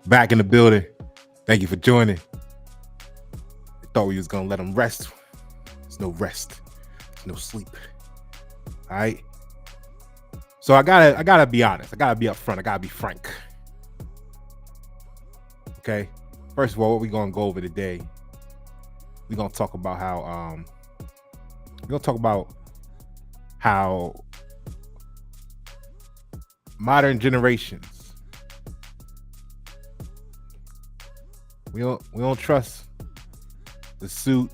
Back in the building. Thank you for joining. I thought we was gonna let them rest. There's no rest. There's no sleep. All right. So I gotta be honest. I gotta be upfront. I gotta be frank. Okay. First of all, what we gonna go over today? We're gonna talk about how modern generations we don't trust the suit,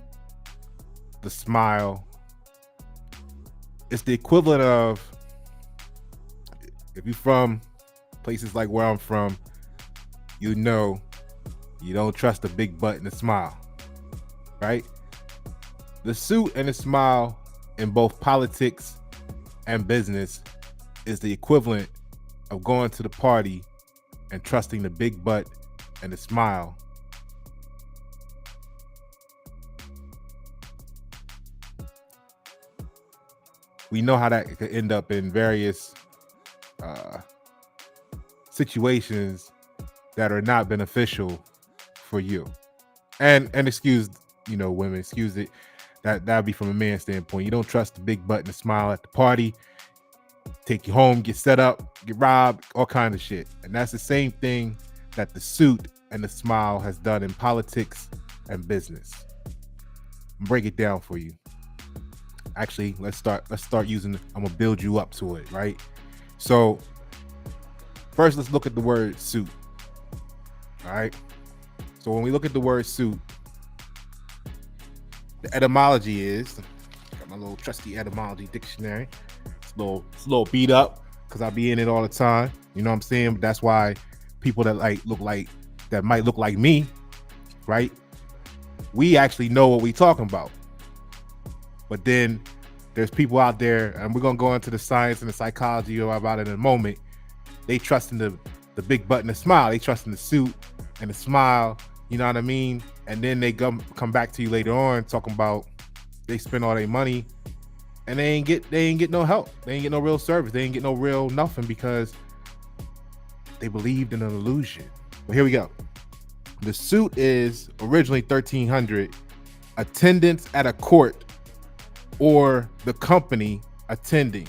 the smile. It's the equivalent of, if you're from places like where I'm from, you know you don't trust the big butt and the smile, right? The suit and the smile in both politics and business is the equivalent of going to the party and trusting the big butt and the smile. We know how that could end up in various situations that are not beneficial for you. And excuse, women, excuse it. That'd be from a man's standpoint. You don't trust the big butt and the smile at the party. Take you home, get set up, get robbed, all kinds of shit. And that's the same thing that the suit and the smile has done in politics and business. Break it down for you. Actually, let's start using, I'm gonna build you up to it, right? So first, let's look at the word suit. All right. So when we look at the word suit, the etymology is, got my little trusty etymology dictionary. It's a little beat up because I be in it all the time. You know what I'm saying? But that's why people that might look like me, right? We actually know what we talking about. But then there's people out there, and we're gonna go into the science and the psychology about it in a moment. They trust in the big butt and the smile. They trust in the suit and the smile. You know what I mean? And then they come back to you later on talking about they spend all their money and they ain't get no help. They ain't get no real service. They ain't get no real nothing because they believed in an illusion. But here we go. The suit is originally 1300, attendance at a court or the company attending.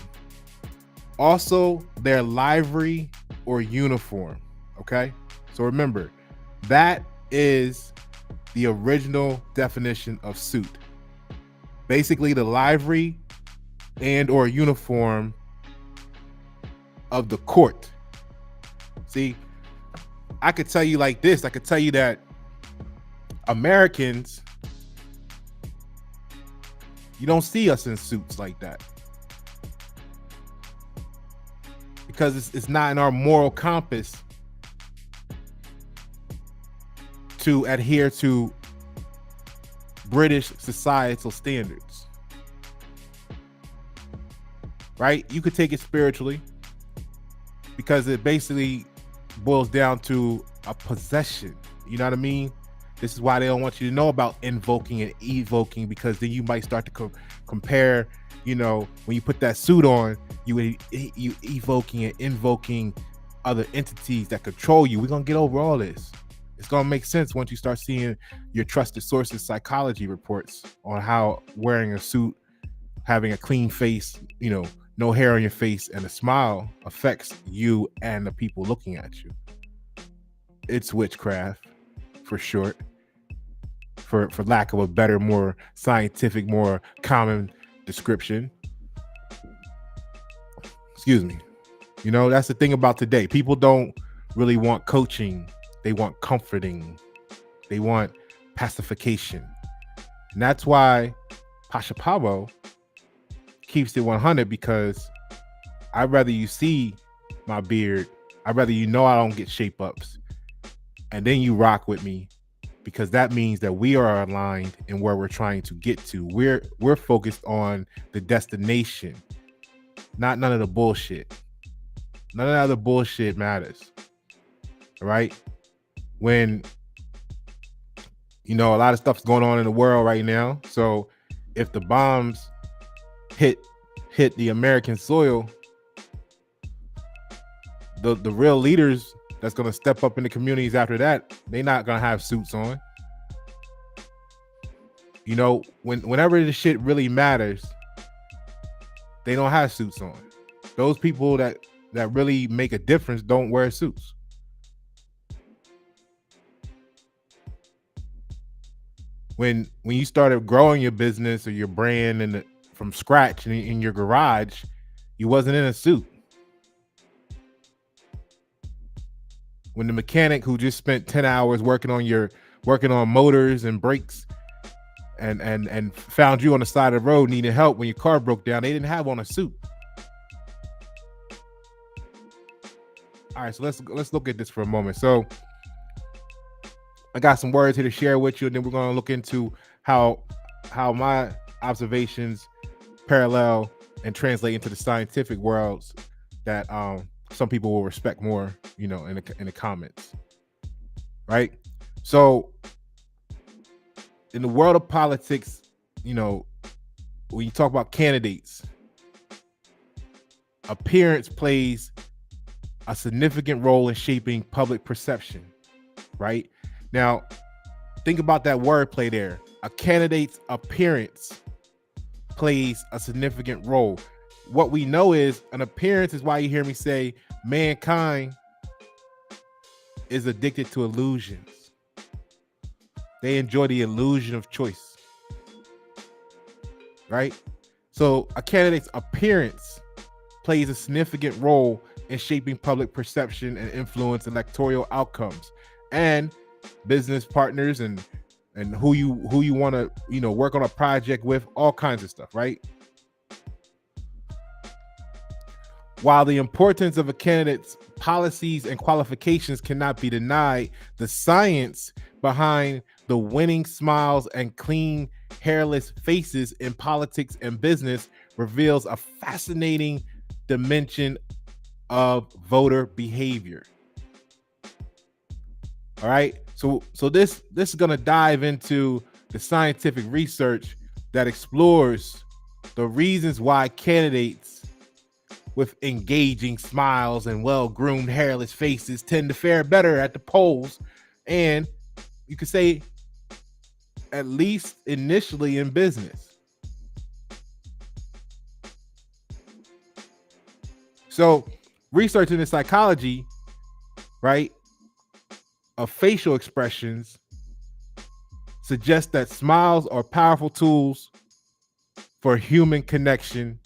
Also, their livery or uniform. Okay, so remember, that is the original definition of suit. Basically, the livery and or uniform of the court. See, I could tell you like this. I could tell you that Americans, you don't see us in suits like that because it's not in our moral compass to adhere to British societal standards, right? You could take it spiritually because it basically boils down to a possession. You know what I mean? This is why they don't want you to know about invoking and evoking, because then you might start to compare, when you put that suit on, you evoking and invoking other entities that control you. We're going to get over all this. It's going to make sense once you start seeing your trusted sources psychology reports on how wearing a suit, having a clean face, no hair on your face and a smile affects you and the people looking at you. It's witchcraft, for short, for lack of a better, more scientific, more common description. Excuse me. That's the thing about today. People don't really want coaching. They want comforting. They want pacification. And that's why Pasha Paroh keeps it 100, because I'd rather you see my beard. I'd rather I don't get shape ups. And then you rock with me, because that means that we are aligned in where we're trying to get to. We're focused on the destination, not none of the bullshit. None of the other bullshit matters. All right? When a lot of stuff's going on in the world right now. So if the bombs hit the American soil, the real leaders that's gonna step up in the communities after that, they're not gonna have suits on. You know, whenever the shit really matters, they don't have suits on. Those people that really make a difference don't wear suits. When you started growing your business or your brand from scratch in your garage, you wasn't in a suit. When the mechanic who just spent 10 hours working on motors and brakes and found you on the side of the road needing help when your car broke down, they didn't have on a suit. All right, so let's look at this for a moment. So I got some words here to share with you, and then we're going to look into how my observations parallel and translate into the scientific worlds that some people will respect more, you know, in the comments. Right? So in the world of politics, you know, when you talk about candidates, appearance plays a significant role in shaping public perception, right? Now, think about that wordplay there. A candidate's appearance plays a significant role. What we know is an appearance is why you hear me say mankind is addicted to illusions. They enjoy the illusion of choice, right? So a candidate's appearance plays a significant role in shaping public perception and influence electoral outcomes and business partners and who you want to, you know, work on a project with, all kinds of stuff, right? While the importance of a candidate's policies and qualifications cannot be denied, the science behind the winning smiles and clean, hairless faces in politics and business reveals a fascinating dimension of voter behavior. All right. So this is going to dive into the scientific research that explores the reasons why candidates with engaging smiles and well-groomed hairless faces tend to fare better at the polls, and you could say at least initially in business. So research in the psychology, right, of facial expressions suggests that smiles are powerful tools for human connection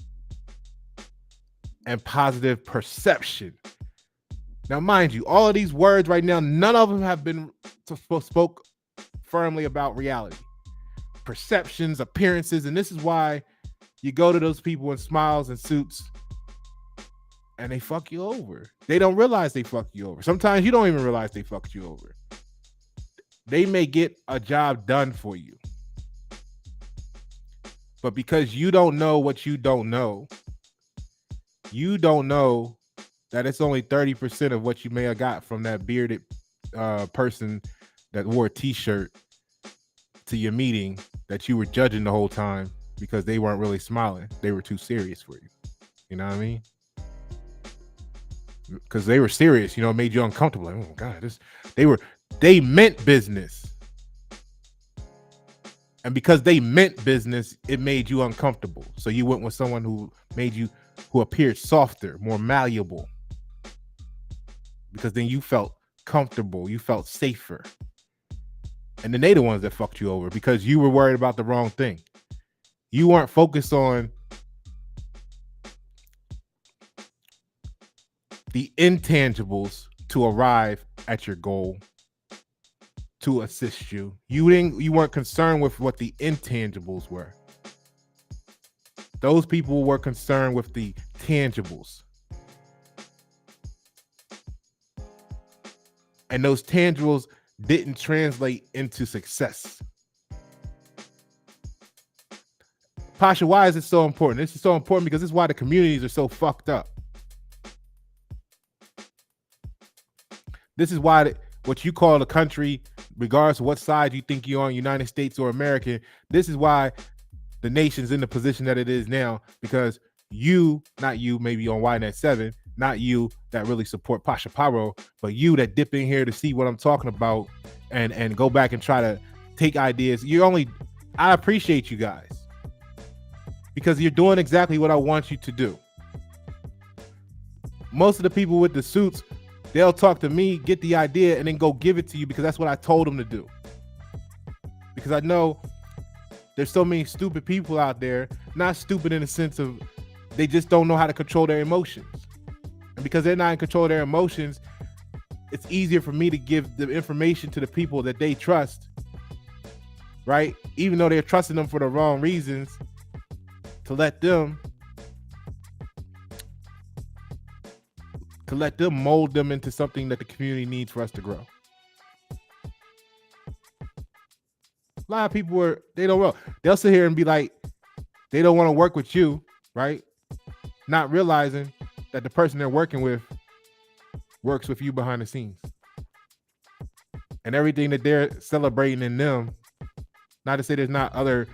and positive perception. Now, mind you, all of these words right now, none of them have been spoke firmly about reality, perceptions, appearances, and this is why you go to those people in smiles and suits and they fuck you over. They don't realize they fuck you over. Sometimes you don't even realize they fucked you over. They may get a job done for you, but because you don't know what you don't know that it's only 30% of what you may have got from that bearded person that wore a t-shirt to your meeting that you were judging the whole time because they weren't really smiling. They were too serious for you. You know what I mean? Because they were serious, you know, it made you uncomfortable. Like, oh God, they meant business. And because they meant business, it made you uncomfortable. So you went with someone who appeared softer, more malleable. Because then you felt comfortable, you felt safer. And then they the ones that fucked you over because you were worried about the wrong thing. You weren't focused on the intangibles to arrive at your goal to assist you. You weren't concerned with what the intangibles were. Those people were concerned with the tangibles. And those tangibles didn't translate into success. Pasha, why is it so important? This is so important because this is why the communities are so fucked up. This is why what you call a country, regardless of what side you think you're on, United States or American, this is why the nation's in the position that it is now, because not you, maybe on YNet 7, not you that really support Pasha Paroh, but you that dip in here to see what I'm talking about and go back and try to take ideas. I appreciate you guys because you're doing exactly what I want you to do. Most of the people with the suits, they'll talk to me, get the idea, and then go give it to you because that's what I told them to do. Because I know there's so many stupid people out there, not stupid in the sense of they just don't know how to control their emotions. And because they're not in control of their emotions, it's easier for me to give the information to the people that they trust, right? Even though they're trusting them for the wrong reasons, to let them mold them into something that the community needs for us to grow. A lot of people they'll sit here and be like, they don't want to work with you, right? Not realizing that the person they're working with works with you behind the scenes. And everything that they're celebrating in them, not to say there's not other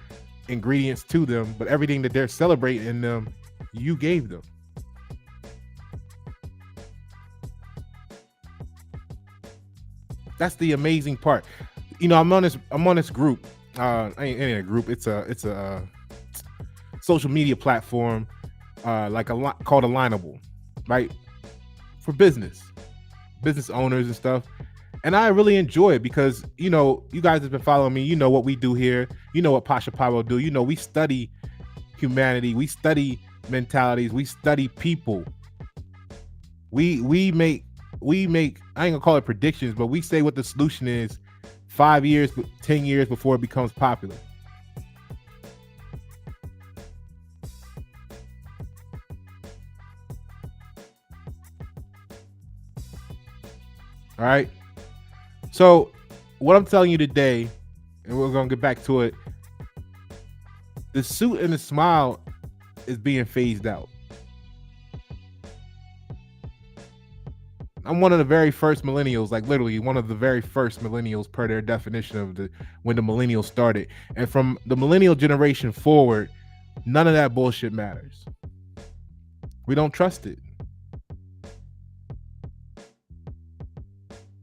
ingredients to them, but everything that they're celebrating in them, you gave them. That's the amazing part. I'm on this group. Ain't a group. It's a social media platform, called Alignable, right? For business owners and stuff. And I really enjoy it because, you guys have been following me. You know what we do here. You know what Pasha Paroh do. We study humanity. We study mentalities. We study people. We make, I ain't gonna call it predictions, but we say what the solution is 5 years, 10 years before it becomes popular. All right. So what I'm telling you today, and we're going to get back to it, the suit and the smile is being phased out. I'm one of the very first millennials, like literally one of the very first millennials per their definition of when the millennials started. And from the millennial generation forward, none of that bullshit matters. We don't trust it.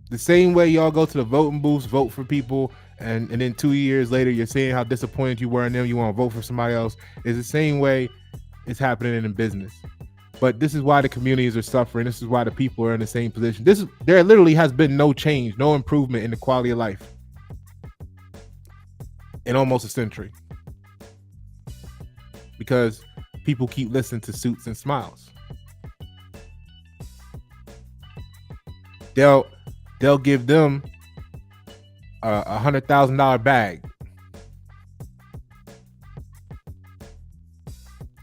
The same way y'all go to the voting booths, vote for people, and then 2 years later you're saying how disappointed you were in them, you want to vote for somebody else. It's the same way it's happening in business. But this is why the communities are suffering. This is why the people are in the same position. There literally has been no change, no improvement in the quality of life in almost a century. Because people keep listening to suits and smiles. They'll give them a $100,000 bag.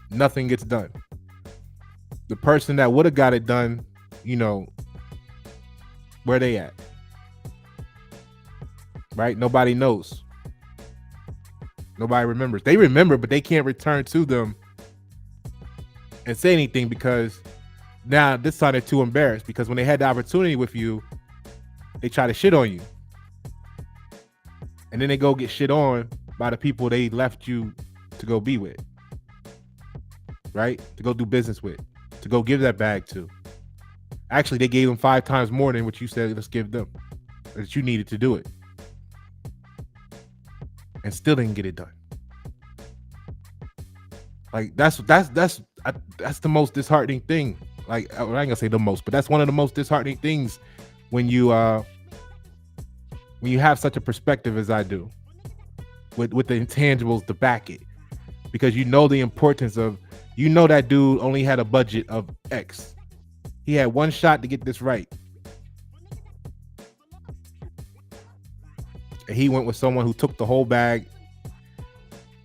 Nothing gets done. The person that would have got it done, where they at? Right? Nobody knows. Nobody remembers. They remember, but they can't return to them and say anything because now this time they're too embarrassed because when they had the opportunity with you, they try to shit on you. And then they go get shit on by the people they left you to go be with. Right? To go do business with. To go give that bag to. Actually, they gave them 5 times more than what you said, let's give them. That you needed to do it. And still didn't get it done. Like that's the most disheartening thing. Like I ain't gonna say the most, but that's one of the most disheartening things when you have such a perspective as I do, with the intangibles to back it, because the importance of, that dude only had a budget of X. He had one shot to get this right, and he went with someone who took the whole bag,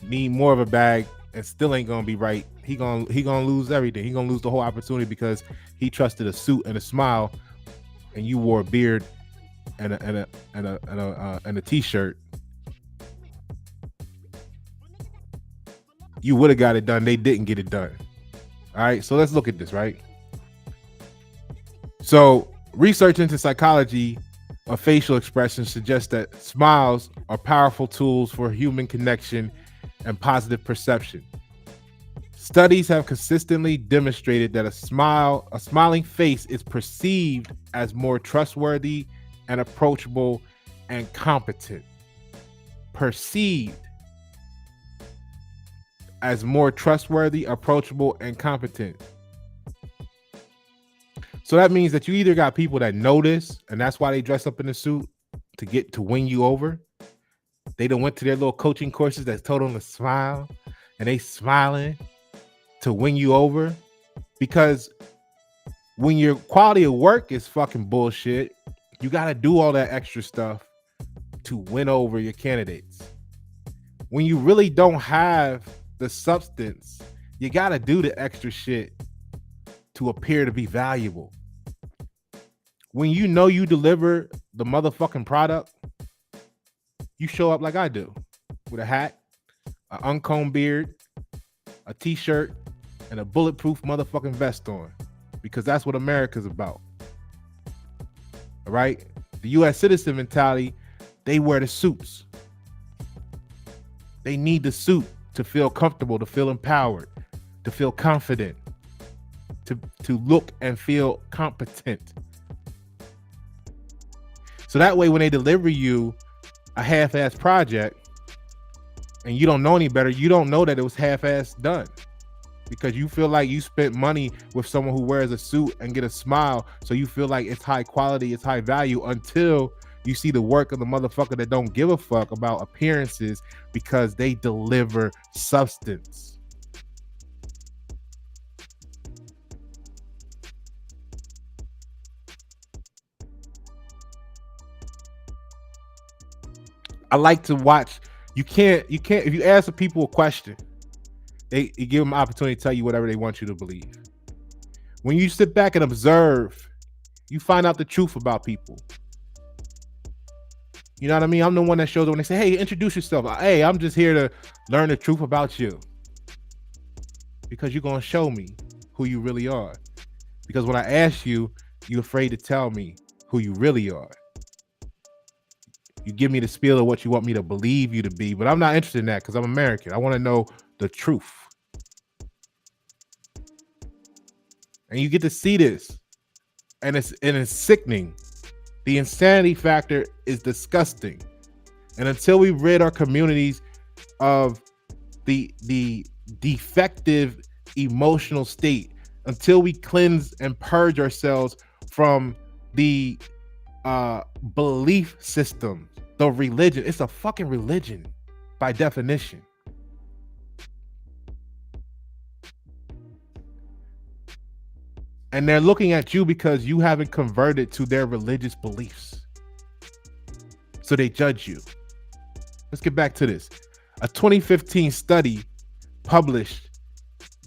need more of a bag, and still ain't gonna be right. He gonna lose everything. He gonna lose the whole opportunity because he trusted a suit and a smile, and you wore a beard and a t-shirt. You would have got it done. They didn't get it done. All right, so let's look at this, right? So research into psychology of facial expressions suggests that smiles are powerful tools for human connection and positive perception. Studies have consistently demonstrated that a smiling face is perceived as more trustworthy and approachable and competent. Perceived as more trustworthy, approachable, and competent. So that means that you either got people that notice, and that's why they dress up in a suit to win you over. They done went to their little coaching courses that told them to smile, and they smiling to win you over. Because when your quality of work is fucking bullshit, you got to do all that extra stuff to win over your candidates. When you really don't have the substance, you got to do the extra shit to appear to be valuable. When you know you deliver the motherfucking product, you show up like I do, with a hat, an uncombed beard, a t-shirt, and a bulletproof motherfucking vest on, because that's what America's about. All right? The U.S. citizen mentality, they wear the suits. They need the suit to feel comfortable, to feel empowered, to feel confident, to look and feel competent. So that way, when they deliver you a half-ass project and you don't know any better, you don't know that it was half-ass done, because you feel like you spent money with someone who wears a suit and get a smile. So you feel like it's high quality, it's high value, until you see the work of the motherfucker that don't give a fuck about appearances, because they deliver substance. I like to watch. You can't, if you ask the people a question, you give them an opportunity to tell you whatever they want you to believe. When you sit back and observe, you find out the truth about people. You know what I mean? I'm the one that shows up when they say, hey, introduce yourself. Hey, I'm just here to learn the truth about you. Because you're going to show me who you really are. Because when I ask you, you're afraid to tell me who you really are. You give me the spiel of what you want me to believe you to be, but I'm not interested in that, because I'm American. I want to know the truth. And you get to see this, and it's sickening. The insanity factor is disgusting. And until we rid our communities of the defective emotional state, until we cleanse and purge ourselves from the belief system, the religion, it's a fucking religion by definition. And they're looking at you because you haven't converted to their religious beliefs. So they judge you. Let's get back to this. A 2015 study published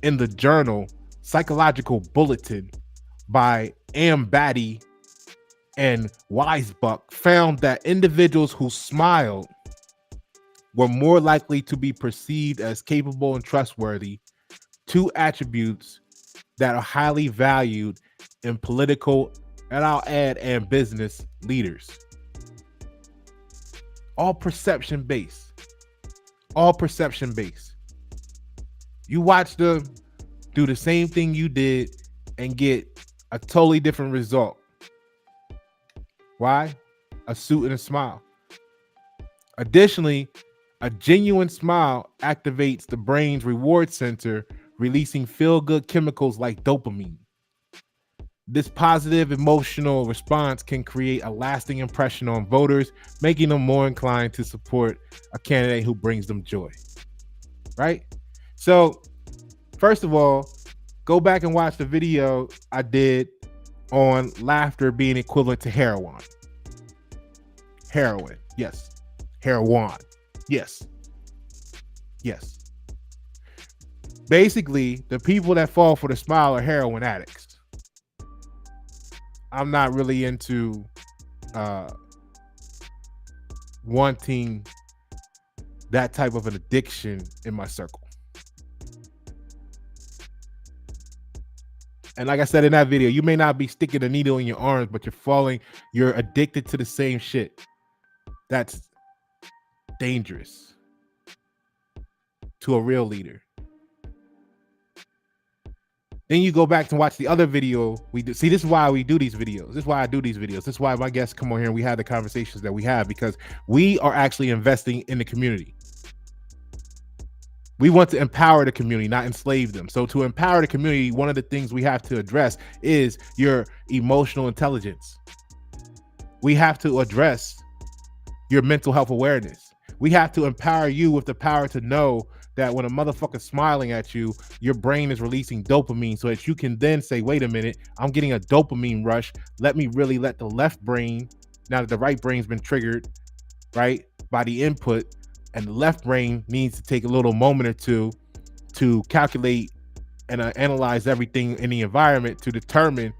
in the journal Psychological Bulletin by Ambati and Weisbuck found that individuals who smiled were more likely to be perceived as capable and trustworthy, two attributes that are highly valued in political, and I'll add, and business leaders. All perception based. All perception based. You watch them do the same thing you did and get a totally different result. Why? A suit and a smile. Additionally, a genuine smile activates the brain's reward center, releasing feel-good chemicals like dopamine. This positive emotional response can create a lasting impression on voters, making them more inclined to support a candidate who brings them joy. Right? So, first of all, go back and watch the video I did on laughter being equivalent to heroin. Heroin, yes. Heroin, yes. Yes. Basically, the people that fall for the smile are heroin addicts. I'm not really into wanting that type of an addiction in my circle. And like I said in that video, you may not be sticking a needle in your arms, but you're addicted to the same shit. That's dangerous to a real leader. Then you go back to watch the other video we do. See, this is why we do these videos. This is why I do these videos. This is why my guests come on here and we have the conversations that we have, because we are actually investing in the community. We want to empower the community, not enslave them. So to empower the community, one of the things we have to address is your emotional intelligence. We have to address your mental health awareness. We have to empower you with the power to know that when a motherfucker's smiling at you, your brain is releasing dopamine, so that you can then say, wait a minute, I'm getting a dopamine rush. Let me really let the left brain, now that the right brain's been triggered, right, by the input, and the left brain needs to take a little moment or two to calculate and analyze everything in the environment to determine,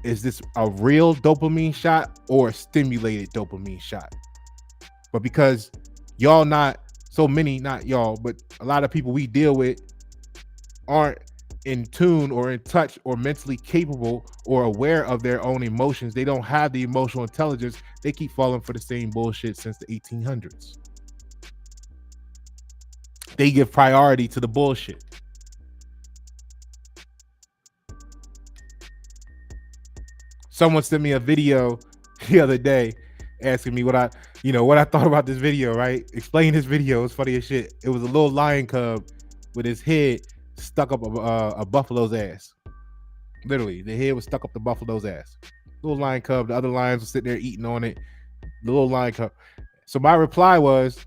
is this a real dopamine shot or a stimulated dopamine shot? But because y'all not y'all, but a lot of people we deal with aren't in tune or in touch or mentally capable or aware of their own emotions. They don't have the emotional intelligence. They keep falling for the same bullshit since the 1800s. They give priority to the bullshit. Someone sent me a video the other day asking me what I thought about this video, right? Explain this video. It's funny as shit. It was a little lion cub with his head stuck up a buffalo's ass. Literally, the head was stuck up the buffalo's ass. Little lion cub. The other lions were sitting there eating on it. The little lion cub. So my reply was,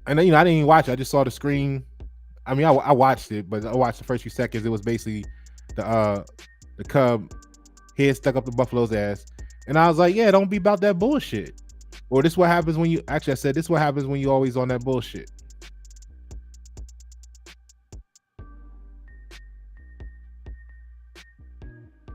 and I didn't even watch it. I just saw the screen. I mean, I watched it, but I watched the first few seconds. It was basically the cub head stuck up the buffalo's ass. And I was like, yeah, don't be about that bullshit. Or this is what happens when you, actually I said, this is what happens when you always on that bullshit.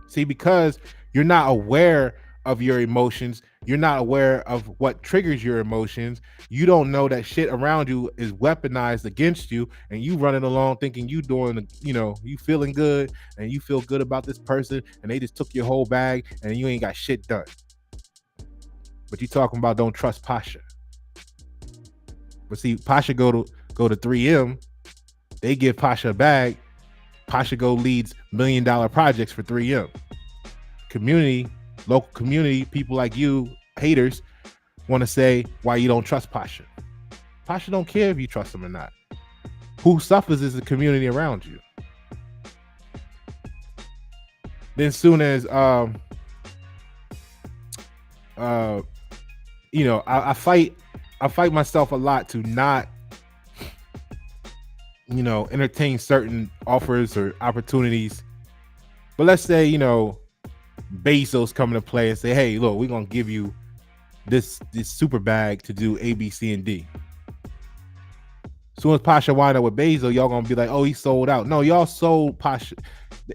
See, because you're not aware of your emotions, you're not aware of what triggers your emotions, you don't know that shit around you is weaponized against you, and you running along thinking you doing, you feeling good, and you feel good about this person, and they just took your whole bag, and you ain't got shit done. But you talking about don't trust Pasha. But see, Pasha go to 3M, they give Pasha a bag, Pasha go leads $1 million projects for 3M. Local community, people like you, haters, want to say why you don't trust Pasha. Pasha don't care if you trust him or not. Who suffers is the community around you. Then soon as I fight myself a lot to not entertain certain offers or opportunities. But let's say Bezos come into play and say, hey, look, we're gonna give you this super bag to do A, B, C, and D. As soon as Pasha wind up with Bezos, y'all gonna be like, oh, he sold out. No, y'all sold Pasha.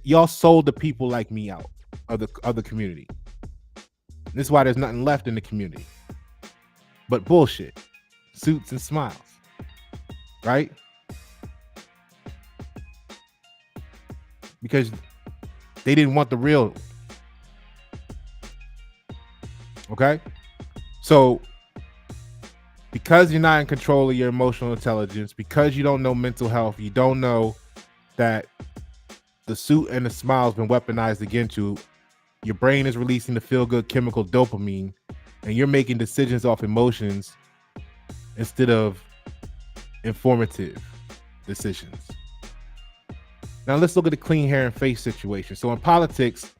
Y'all sold the people like me out of the community. This is why there's nothing left in the community but bullshit, suits and smiles, right? Because they didn't want the real. Okay, so because you're not in control of your emotional intelligence, because you don't know mental health, you don't know that the suit and the smile has been weaponized against you, your brain is releasing the feel-good chemical dopamine, and you're making decisions off emotions instead of informative decisions. Now let's look at the clean hair and face situation. So in politics,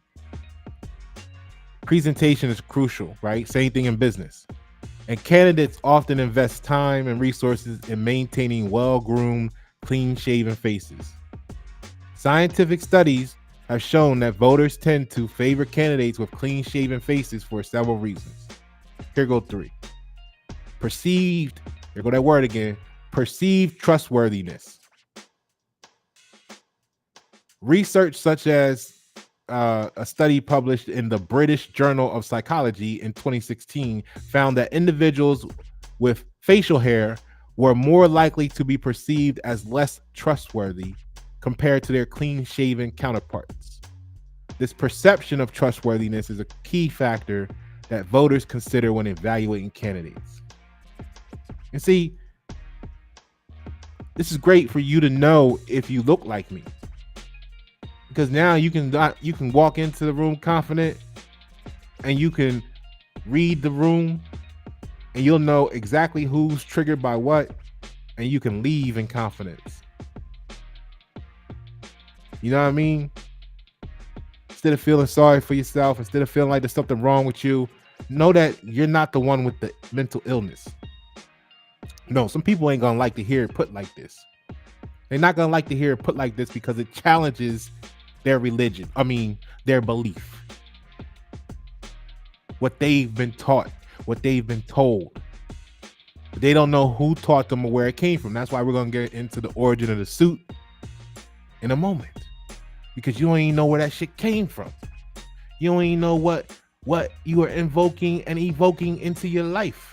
presentation is crucial, right? Same thing in business. And candidates often invest time and resources in maintaining well-groomed, clean-shaven faces. Scientific studies have shown that voters tend to favor candidates with clean-shaven faces for several reasons. Here go 3. Perceived, here go that word again, perceived trustworthiness. Research such as a study published in the British Journal of Psychology in 2016 found that individuals with facial hair were more likely to be perceived as less trustworthy compared to their clean-shaven counterparts. This perception of trustworthiness is a key factor that voters consider when evaluating candidates. And see, This is great for you to know if you look like me, because now you can walk into the room confident, and you can read the room, and you'll know exactly who's triggered by what, and you can leave in confidence. You know what I mean? Instead of feeling sorry for yourself, instead of feeling like there's something wrong with you, know that you're not the one with the mental illness. No, some people ain't gonna like to hear it put like this. They're not gonna like to hear it put like this because it challenges their religion. I mean, their belief. What they've been taught, what they've been told. But they don't know who taught them or where it came from. That's why we're gonna get into the origin of the suit in a moment. Because you don't even know where that shit came from. You don't even know what you are invoking and evoking into your life.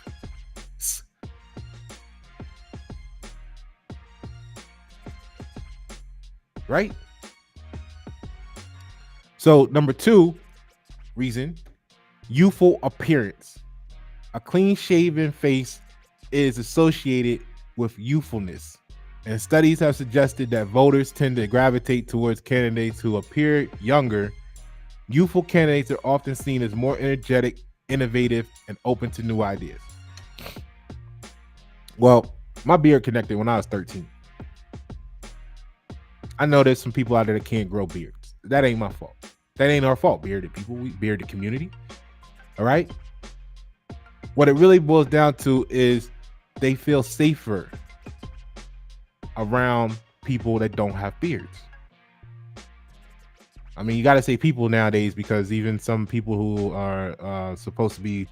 Right? So number 2 reason, youthful appearance. A clean shaven face is associated with youthfulness, and studies have suggested that voters tend to gravitate towards candidates who appear younger. Youthful candidates are often seen as more energetic, innovative, and open to new ideas. Well, my beard connected when I was 13. I know there's some people out there that can't grow beards. That ain't my fault. That ain't our fault, bearded people. We bearded community. All right? What it really boils down to is they feel safer around people that don't have beards. I mean, you got to say people nowadays, because even some people who are supposed to be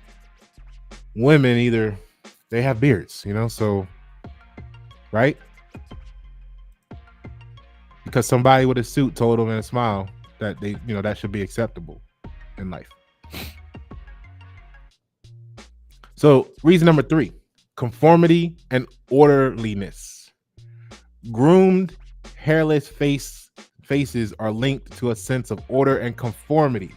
women, either they have beards, you know, so, right? Because somebody with a suit told them in a smile that they, you know, that should be acceptable in life. So reason number 3, conformity and orderliness. Groomed, hairless faces are linked to a sense of order and conformity.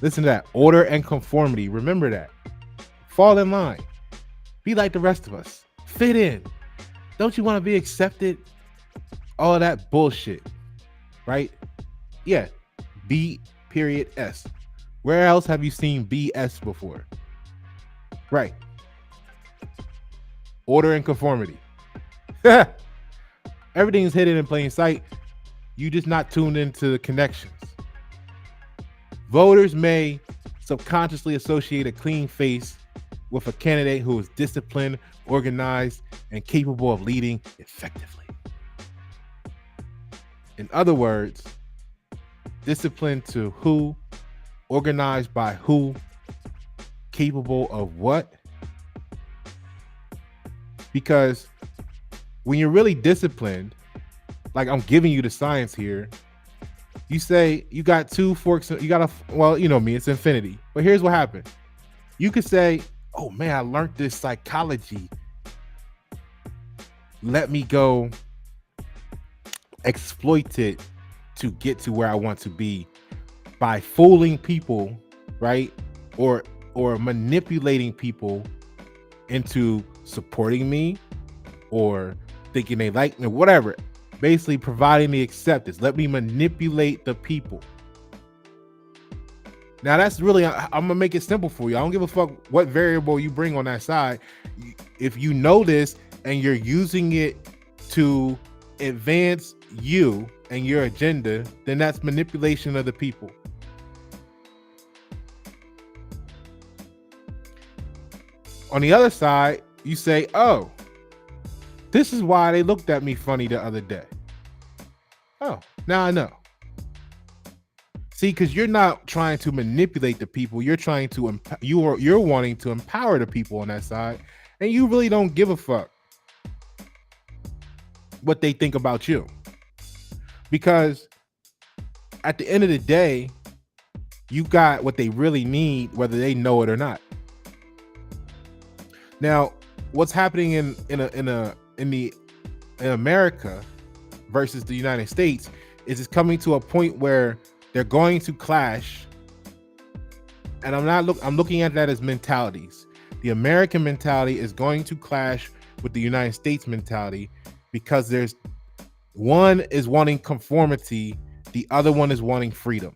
Listen to that, order and conformity. Remember that. Fall in line. Be like the rest of us. Fit in. Don't you want to be accepted? All of that bullshit, right? Yeah, B.S. Where else have you seen BS before? Right. Order and conformity. Everything is hidden in plain sight. You just not tuned into the connections. Voters may subconsciously associate a clean face with a candidate who is disciplined, organized, and capable of leading effectively. In other words, disciplined to who, organized by who, capable of what? Because when you're really disciplined, like I'm giving you the science here, you say you got 2 forks, you got well, you know me, it's infinity. But here's what happened. You could say, oh man, I learned this psychology. Let me go exploit it to get to where I want to be by fooling people, right? Or manipulating people into supporting me or thinking they like me, whatever. Basically providing the acceptance. Let me manipulate the people. Now that's really, I'm gonna make it simple for you. I don't give a fuck what variable you bring on that side. If you know this and you're using it to advance you and your agenda, then that's manipulation of the people. On the other side, you say, oh, this is why they looked at me funny the other day. Oh, now I know. See, because you're not trying to manipulate the people. You're trying to, you're wanting to empower the people on that side. And you really don't give a fuck what they think about you. Because at the end of the day, you got what they really need, whether they know it or not. Now, what's happening in America versus the United States is it's coming to a point where they're going to clash. And I'm looking at that as mentalities. The American mentality is going to clash with the United States mentality, because there's one is wanting conformity, the other one is wanting freedom.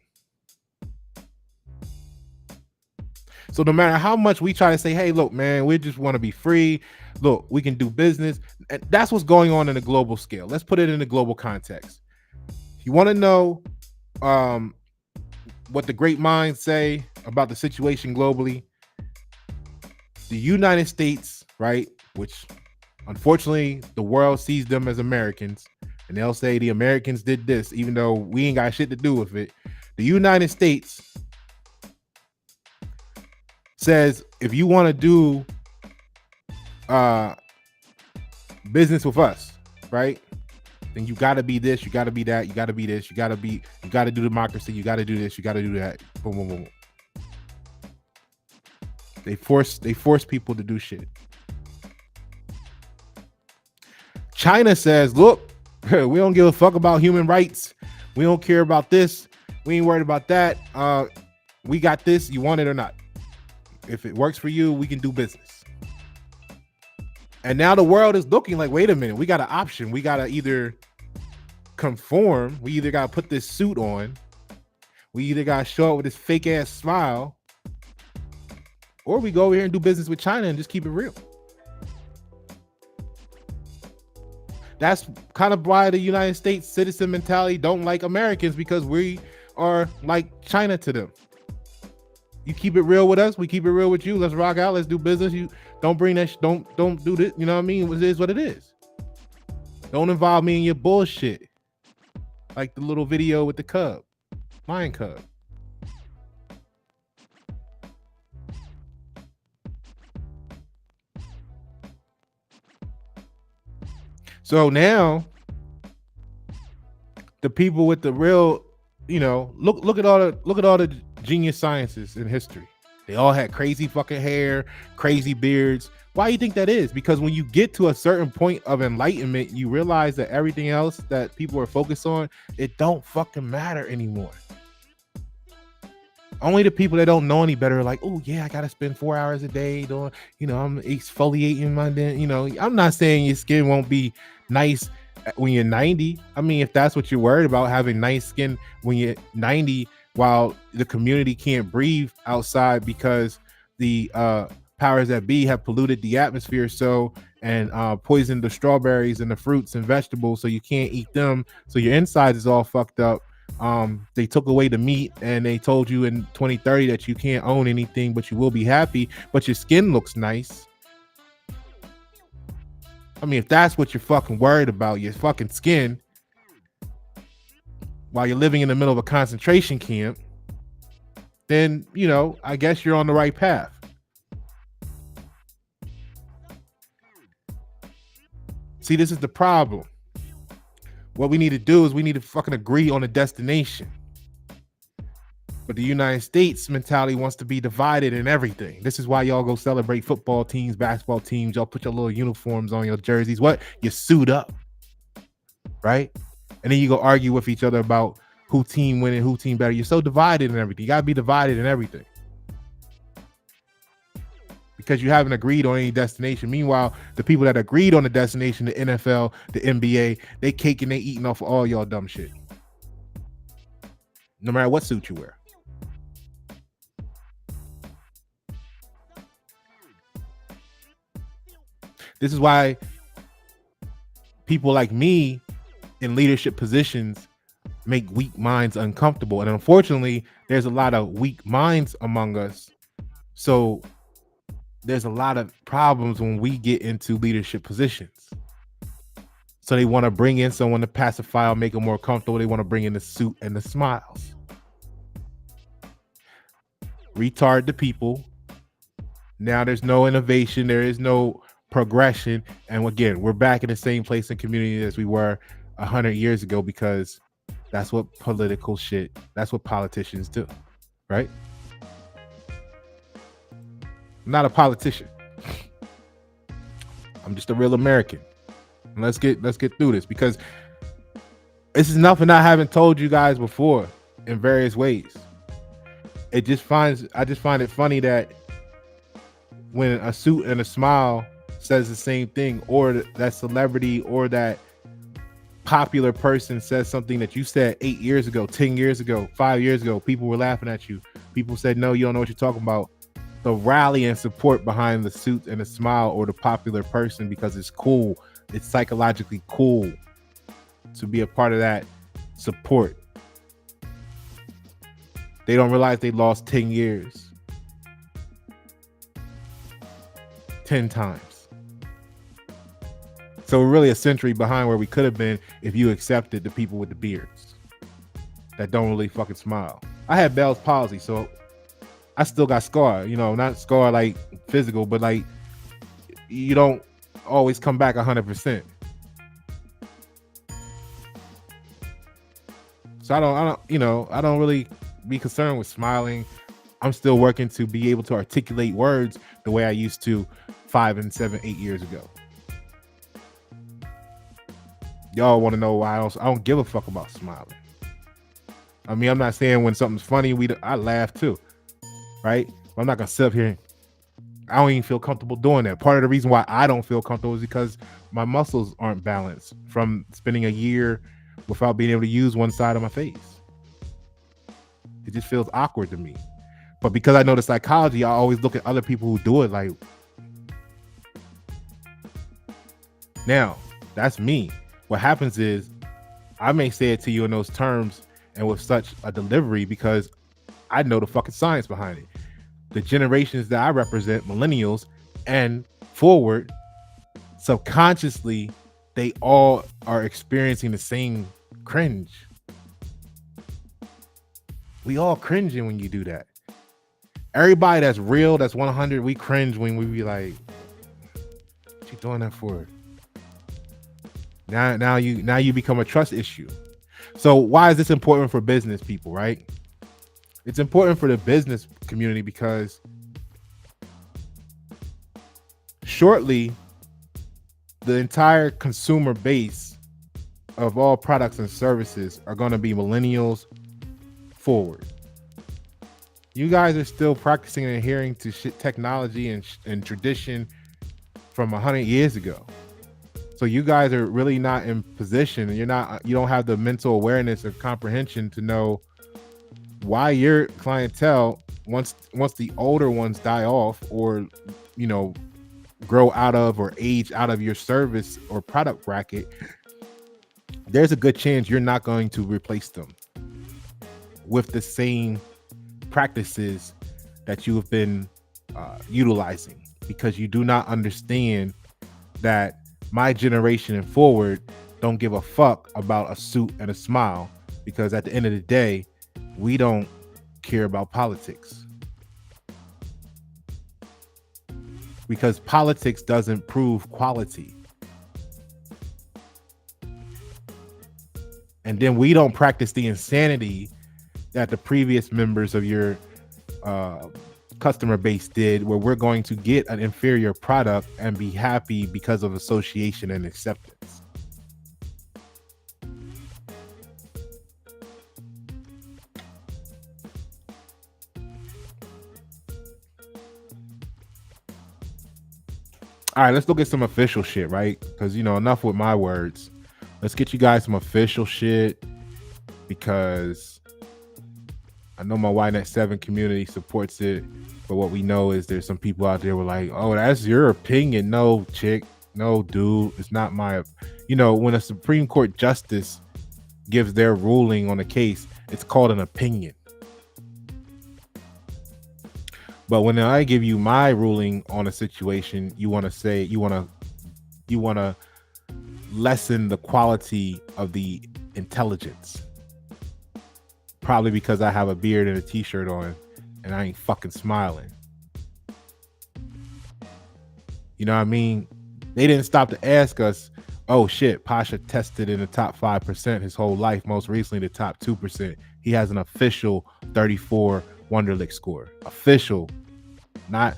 So no matter how much we try to say, hey, look, man, we just want to be free. Look, we can do business. And that's what's going on in a global scale. Let's put it in a global context. You want to know what the great minds say about the situation globally? The United States, right, which unfortunately the world sees them as Americans, and they'll say the Americans did this, even though we ain't got shit to do with it. The United States says, if you want to do business with us, right, then you got to be this, you got to be that, you got to be this, you got to do democracy, you got to do this, you got to do that. Boom, boom, boom. They force people to do shit. China says, look, we don't give a fuck about human rights. We don't care about this. We ain't worried about that. We got this. You want it or not? If it works for you, we can do business. And now the world is looking like, wait a minute, we got an option. We got to either conform. We either got to put this suit on. We either got to show up with this fake ass smile, or we go over here and do business with China and just keep it real. That's kind of why the United States citizen mentality don't like Americans, because we are like China to them. You keep it real with us, we keep it real with you. Let's rock out. Let's do business. You don't bring that. Don't do this. You know what I mean? It is what it is. Don't involve me in your bullshit. Like the little video with the cub, lion cub. So now the people with the real, look at all the genius scientists in history. They all had crazy fucking hair, crazy beards. Why do you think that is? Because when you get to a certain point of enlightenment, you realize that everything else that people are focused on, it don't fucking matter anymore. Only the people that don't know any better are like, oh yeah, I gotta spend 4 hours a day doing, I'm exfoliating my, I'm not saying your skin won't be nice when you're 90. I mean, if that's what you're worried about, having nice skin when you're 90, while the community can't breathe outside because the powers that be have polluted the atmosphere and poisoned the strawberries and the fruits and vegetables, so you can't eat them, so your insides is all fucked up. They took away the meat, and they told you in 2030 that you can't own anything, but you will be happy, but your skin looks nice. I mean, if that's what you're fucking worried about, your fucking skin, while you're living in the middle of a concentration camp, then, I guess you're on the right path. See, this is the problem. What we need to do is we need to fucking agree on a destination. But the United States mentality wants to be divided in everything. This is why y'all go celebrate football teams, basketball teams. Y'all put your little uniforms on, your jerseys. What? You suit up, right? And then you go argue with each other about who team winning, who team better. You're so divided in everything. You got to be divided in everything, because you haven't agreed on any destination. Meanwhile, the people that agreed on the destination, the NFL, the NBA, they caking, they eating off of all y'all dumb shit. No matter what suit you wear. This is why people like me in leadership positions make weak minds uncomfortable. And unfortunately, there's a lot of weak minds among us. So there's a lot of problems when we get into leadership positions. So they want to bring in someone to pacify or make them more comfortable. They want to bring in the suit and the smiles. Retard the people. Now there's no innovation. There is no progression. And again, we're back in the same place and community as we were 100 years ago, because that's what that's what politicians do, right? I'm not a politician. I'm just a real American. And let's get through this, because this is nothing I haven't told you guys before in various ways. I just find it funny that when a suit and a smile says the same thing, or that celebrity or that popular person says something that you said 8 years ago, 10 years ago, 5 years ago, people were laughing at you. People said, no, you don't know what you're talking about. The rally and support behind the suit and the smile or the popular person, because it's cool. It's psychologically cool to be a part of that support. They don't realize they lost 10 years. 10 times. So we're really a century behind where we could have been if you accepted the people with the beards that don't really fucking smile. I had Bell's palsy, so I still got scar, you know, not scar like physical, but like you don't always come back 100%. So I don't really be concerned with smiling. I'm still working to be able to articulate words the way I used to 5 and 7, 8 years ago. Y'all want to know why I don't give a fuck about smiling. I mean, I'm not saying when something's funny, I laugh too, right? But I'm not gonna sit up here. I don't even feel comfortable doing that. Part of the reason why I don't feel comfortable is because my muscles aren't balanced from spending a year without being able to use one side of my face. It just feels awkward to me. But because I know the psychology, I always look at other people who do it like, now, that's me. What happens is I may say it to you in those terms and with such a delivery because I know the fucking science behind it. The generations that I represent, millennials and forward, subconsciously, they all are experiencing the same cringe. We all cringing when you do that. Everybody that's real, that's 100, we cringe when we be like, what you doing that for? Now you become a trust issue. So why is this important for business people, right? It's important for the business community because shortly the entire consumer base of all products and services are going to be millennials forward. You guys are still practicing and adhering to technology and tradition from 100 years ago. So you guys are really not in position, and you don't have the mental awareness or comprehension to know why your clientele, once the older ones die off or, you know, grow out of or age out of your service or product bracket, there's a good chance you're not going to replace them with the same practices that you have been utilizing, because you do not understand that my generation and forward don't give a fuck about a suit and a smile, because at the end of the day, we don't care about politics, because politics doesn't prove quality. And then we don't practice the insanity that the previous members of your customer base did, where we're going to get an inferior product and be happy because of association and acceptance. All right, let's look at some official shit, right? Because, you know, enough with my words. Let's get you guys some official shit, because I know my YNet 7 community supports it, but what we know is there's some people out there who are like, oh, that's your opinion. No, chick. No, dude. It's not my, you know, when a Supreme Court justice gives their ruling on a case, it's called an opinion. But when I give you my ruling on a situation, you want to lessen the quality of the intelligence. Probably because I have a beard and a t-shirt on and I ain't fucking smiling. You know what I mean? They didn't stop to ask us, oh shit, Pasha tested in the top 5% his whole life, most recently the top 2%. He has an official 34 Wonderlic score. Official. Not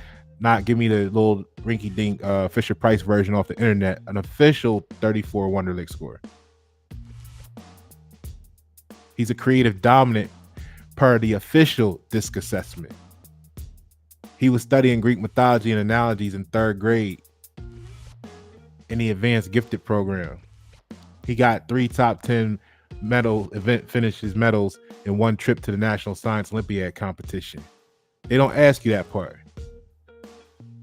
give me the little rinky-dink Fisher Price version off the internet. An official 34 Wonderlic score. He's a creative dominant per the official DISC assessment. He was studying Greek mythology and analogies in 3rd grade. in the advanced gifted program. He got 3 top 10 medal event finishes medals in one trip to the National Science Olympiad competition. They don't ask you that part.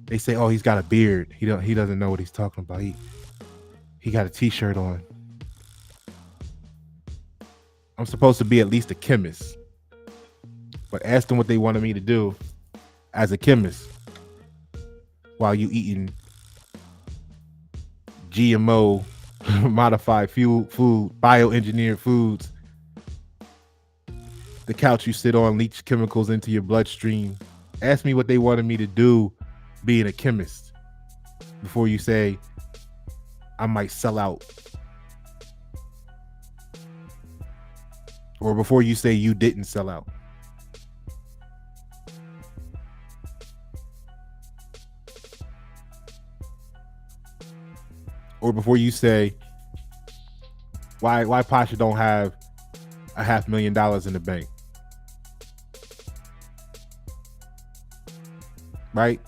They say, "Oh, he's got a beard. He doesn't know what he's talking about. He got a t-shirt on." I'm supposed to be at least a chemist. But ask them what they wanted me to do as a chemist while you eating GMO modified food, bioengineered foods. The couch you sit on leach chemicals into your bloodstream. Ask me what they wanted me to do being a chemist before you say I might sell out. Or before you say you didn't sell out. Or before you say why Pasha don't have $500,000 in the bank. Right?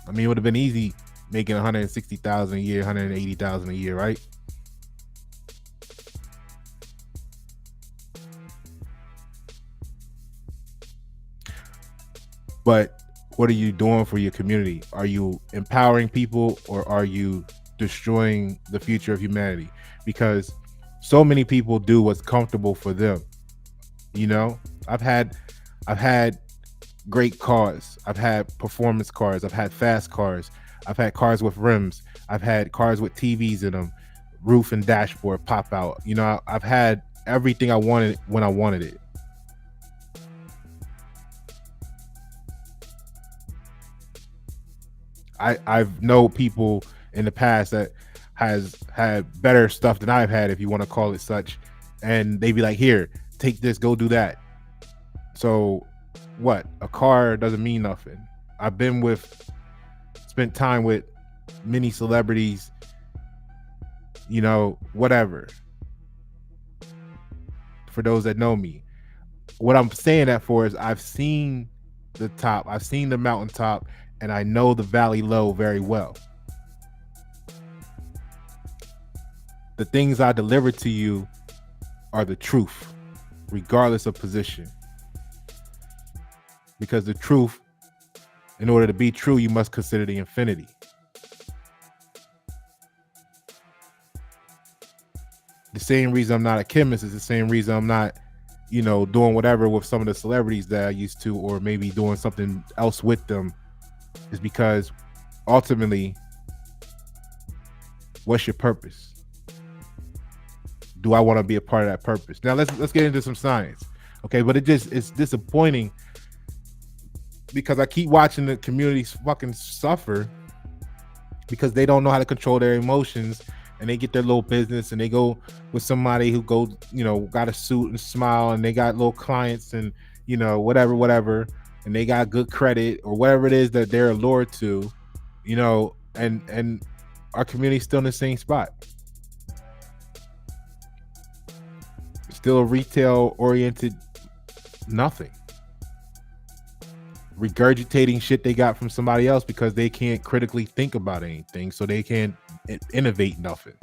I mean, it would have been easy making $160,000 a year, $180,000 a year, right? But what are you doing for your community? Are you empowering people, or are you destroying the future of humanity? Because so many people do what's comfortable for them. You know, I've had great cars. I've had performance cars. I've had fast cars. I've had cars with rims. I've had cars with TVs in them, roof and dashboard pop out. You know, I've had everything I wanted when I wanted it. I've known people in the past that has had better stuff than I've had, if you want to call it such, and they be like, "Here, take this, go do that." So what? A car doesn't mean nothing. I've spent time with many celebrities, you know, whatever. For those that know me, what I'm saying that for is I've seen the top, I've seen the mountaintop, and I know the valley low very well. The things I deliver to you are the truth, regardless of position. Because the truth, in order to be true, you must consider the infinity. The same reason I'm not a chemist is the same reason I'm not, you know, doing whatever with some of the celebrities that I used to, or maybe doing something else with them, is because ultimately, what's your purpose? Do I want to be a part of that purpose? Now let's get into some science. Okay, but it's disappointing because I keep watching the communities fucking suffer because they don't know how to control their emotions, and they get their little business and they go with somebody who goes, you know, got a suit and smile, and they got little clients and, you know, whatever, and they got good credit or whatever it is that they're allured to, you know, and our community's still in the same spot. Still retail oriented, nothing. Regurgitating shit they got from somebody else because they can't critically think about anything, so they can't innovate nothing.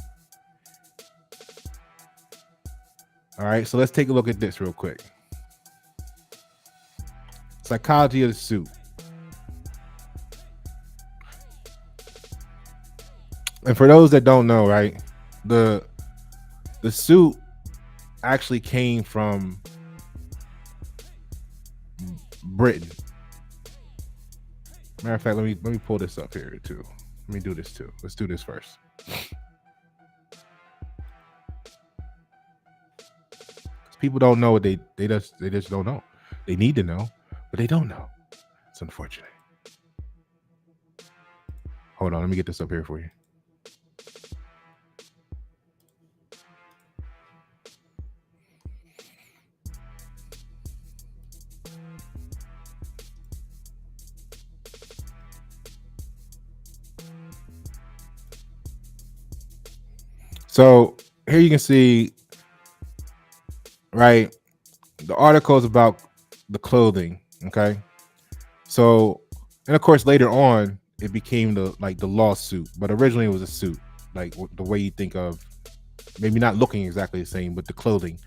All right, so let's take a look at this real quick. Psychology of the suit. And for those that don't know, right, the suit actually came from Britain. Matter of fact, let me pull this up here too. Let me do this too. Let's do this first. People don't know what they just don't know. They need to know, but they don't know. It's unfortunate. Hold on, let me get this up here for you. So here you can see, right, the article is about the clothing, okay? So, and of course later on it became the lawsuit, but originally it was a suit, like the way you think of, maybe not looking exactly the same, but the clothing.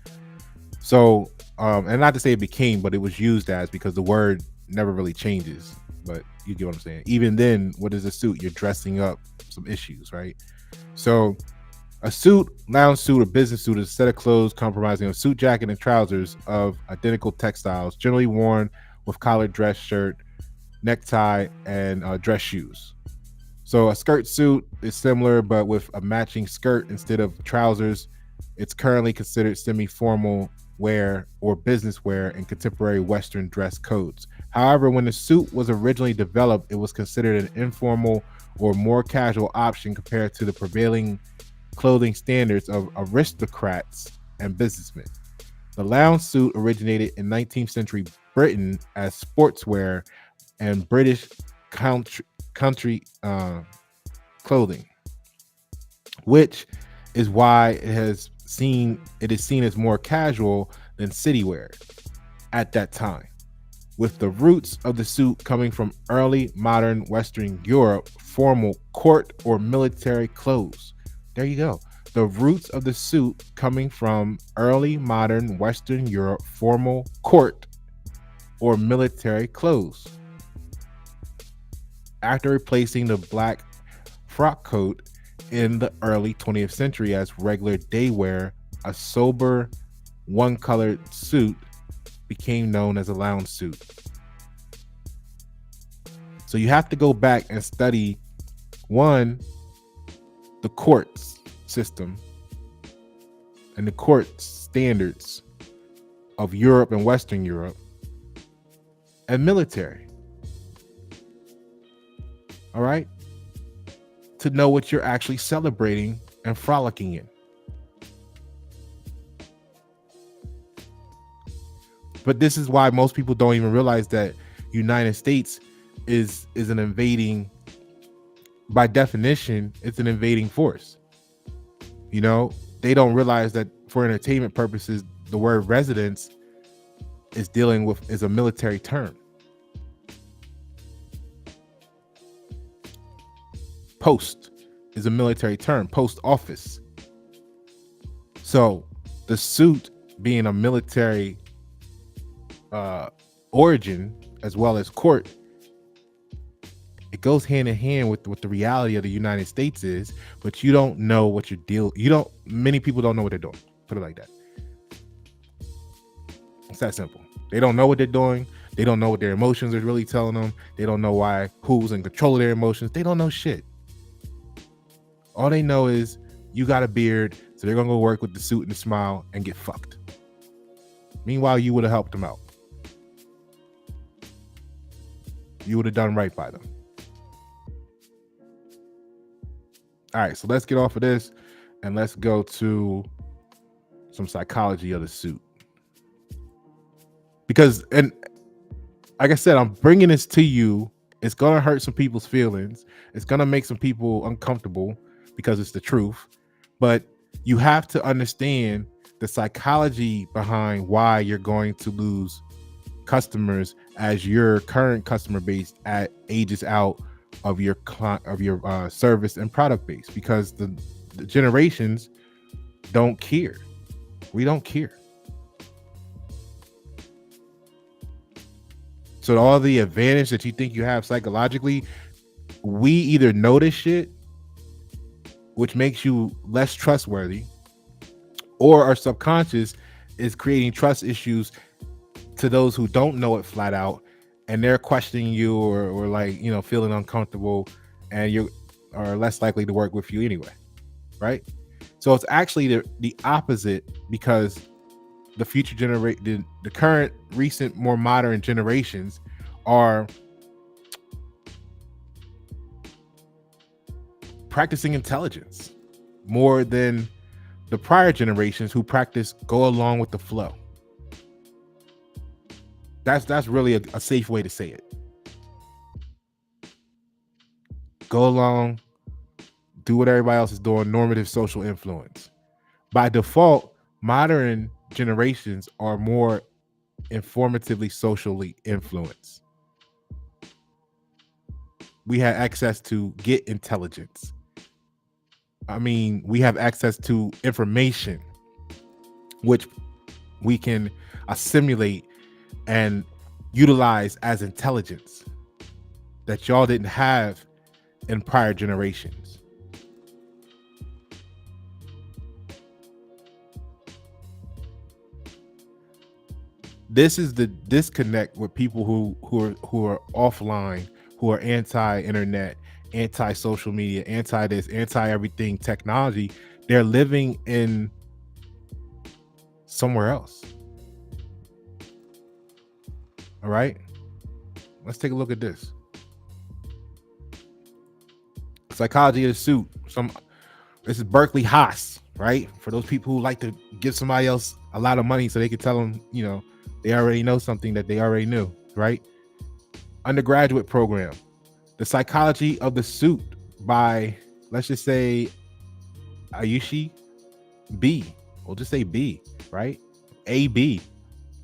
So, and not to say it became, but it was used as, because the word never really changes. But you get what I'm saying. Even then, what is a suit? You're dressing up some issues, right? So, a suit, lounge suit, or business suit is a set of clothes comprising a suit jacket and trousers of identical textiles, generally worn with collared dress shirt, necktie, and dress shoes. So a skirt suit is similar, but with a matching skirt instead of trousers. It's currently considered semi-formal wear or business wear in contemporary Western dress codes. However, when the suit was originally developed, it was considered an informal or more casual option compared to the prevailing clothing standards of aristocrats and businessmen. The lounge suit originated in 19th century Britain as sportswear and British country clothing, which is why it is seen as more casual than city wear at that time, with the roots of the suit coming from early modern Western Europe, formal court or military clothes. There you go. The roots of the suit coming from early modern Western Europe, formal court or military clothes. After replacing the black frock coat in the early 20th century as regular day wear, a sober one-colored suit became known as a lounge suit. So you have to go back and study, one, the courts system and the court standards of Europe and Western Europe, and military. All right? To know what you're actually celebrating and frolicking in. But this is why most people don't even realize that United States is an invading, by definition, it's an invading force. You know, they don't realize that for entertainment purposes, the word residence is a military term. Post is a military term, post office. So the suit being a military origin as well as court, it goes hand in hand with what the reality of the United States is, but you don't know what many people don't know what they're doing. Put it like that. It's that simple. They don't know what they're doing. They don't know what their emotions are really telling them. They don't know who's in control of their emotions. They don't know shit. All they know is you got a beard, so they're gonna go work with the suit and the smile and get fucked. Meanwhile, you would have helped them out. You would have done right by them. All right, so let's get off of this and let's go to some psychology of the suit. Because, and like I said, I'm bringing this to you. It's gonna hurt some people's feelings. It's gonna make some people uncomfortable because it's the truth. But you have to understand the psychology behind why you're going to lose customers as your current customer base ages out of your service and product base, because the generations don't care. We don't care. So all the advantage that you think you have psychologically, we either know this shit, which makes you less trustworthy, or our subconscious is creating trust issues to those who don't know it flat out, and they're questioning you or like, you know, feeling uncomfortable, and you are less likely to work with you anyway, right? So it's actually the opposite, because the future the current, recent, more modern generations are practicing intelligence more than the prior generations who practice go along with the flow. That's really a safe way to say it. Go along, do what everybody else is doing, normative social influence. By default, modern generations are more informatively socially influenced. we had access to get intelligence. I mean, we have access to information, which we can assimilate and utilize as intelligence that y'all didn't have in prior generations. This is the disconnect with people who are offline, who are anti-internet, anti-social media, anti-this, anti-everything technology. They're living in somewhere else. All right, let's take a look at this. Psychology of the suit. This is Berkeley Haas, right? For those people who like to give somebody else a lot of money so they can tell them, they already know something that they already knew, right? Undergraduate program, The Psychology of the Suit by, let's just say, Ayushi B. We'll just say B, right? AB.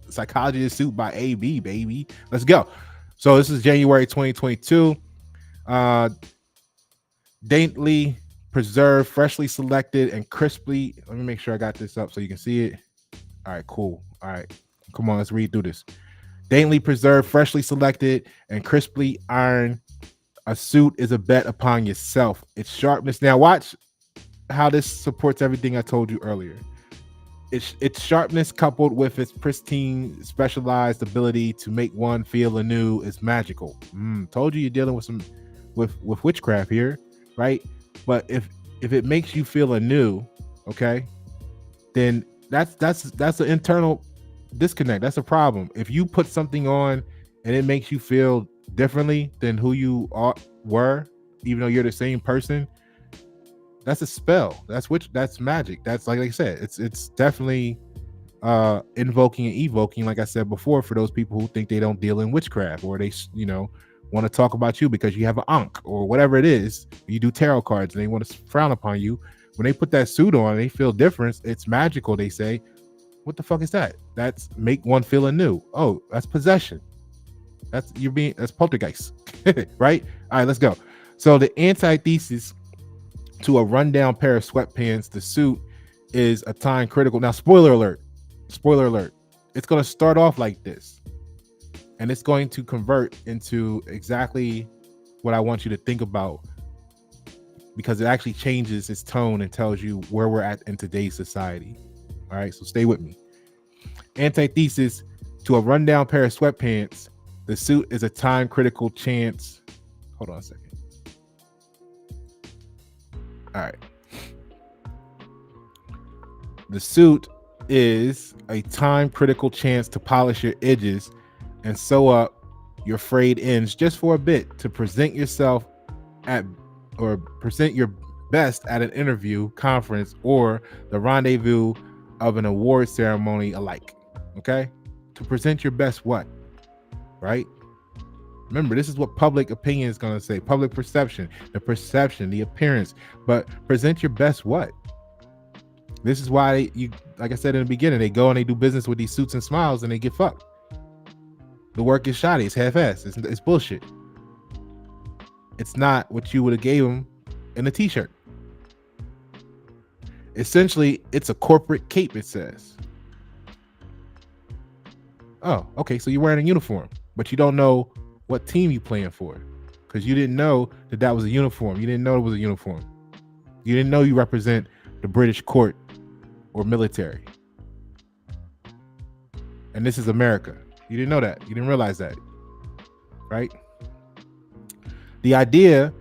The Psychology of the Suit by AB, baby. Let's go. So this is January 2022. Daintily preserved, freshly selected, and crisply. Let me make sure I got this up so you can see it. All right, cool. All right, come on, let's read through this. Daintily preserved, freshly selected, and crisply ironed. A suit is a bet upon yourself. Its sharpness. Now watch how this supports everything I told you earlier. Its sharpness coupled with its pristine, specialized ability to make one feel anew is magical. Told you you're dealing with witchcraft here, right? But if it makes you feel anew, okay, then that's an internal disconnect. That's a problem. If you put something on and it makes you feel differently than who you were, even though you're the same person, that's a spell. That's magic. That's like I said, it's definitely invoking and evoking, like I said before, for those people who think they don't deal in witchcraft, or they want to talk about you because you have an ankh or whatever it is. You do tarot cards and they want to frown upon you. When they put that suit on, they feel different. It's magical, they say. What the fuck is that? That's make one feel anew. Oh, that's possession. That's poltergeist. Right? All right, let's go. So the antithesis to a rundown pair of sweatpants, the suit, is a time critical. Now, spoiler alert. It's going to start off like this, and it's going to convert into exactly what I want you to think about, because it actually changes its tone and tells you where we're at in today's society. All right, so stay with me. Antithesis to a rundown pair of sweatpants, the suit is a time critical chance. Hold on a second. All right. The suit is a time critical chance to polish your edges and sew up your frayed ends just for a bit, to present yourself present your best at an interview, conference, or the rendezvous of an award ceremony alike. Okay? To present your best what? Right? Remember, this is what public opinion is going to say. Public perception, the appearance. But present your best what? This is why like I said in the beginning, they go and they do business with these suits and smiles and they get fucked. The work is shoddy. It's half-assed. It's bullshit. It's not what you would have gave them in a t-shirt. Essentially, it's a corporate cape, it says. Oh, okay, so you're wearing a uniform, but you don't know what team you playing for, because you didn't know that was a uniform. You didn't know it was a uniform. You didn't know you represent the British court or military. And this is America. You didn't know that. You didn't realize that, right? The idea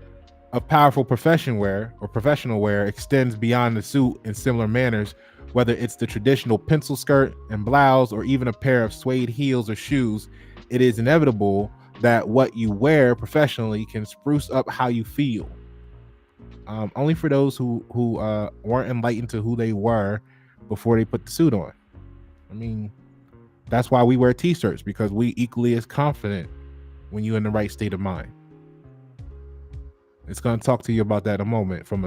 of powerful professional wear extends beyond the suit in similar manners, whether it's the traditional pencil skirt and blouse or even a pair of suede heels or shoes. It is inevitable that what you wear professionally can spruce up how you feel. Only for those who weren't enlightened to who they were before they put the suit on. I mean, that's why we wear t-shirts, because we equally as confident when you're in the right state of mind. It's going to talk to you about that in a moment from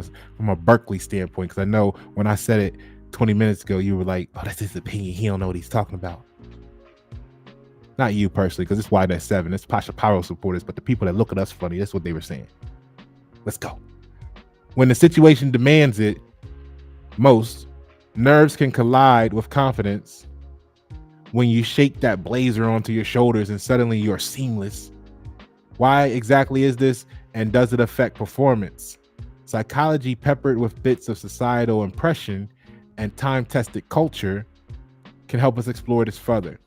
a Berkeley standpoint, because I know when I said it 20 minutes ago, you were like, oh, that's his opinion. He don't know what he's talking about. Not you personally, because it's why that's 7. It's Pasha Paroh supporters, but the people that look at us funny, that's what they were saying. Let's go. When the situation demands it most, nerves can collide with confidence. When you shake that blazer onto your shoulders and suddenly you're seamless. Why exactly is this, and does it affect performance? Psychology peppered with bits of societal impression and time-tested culture can help us explore this further.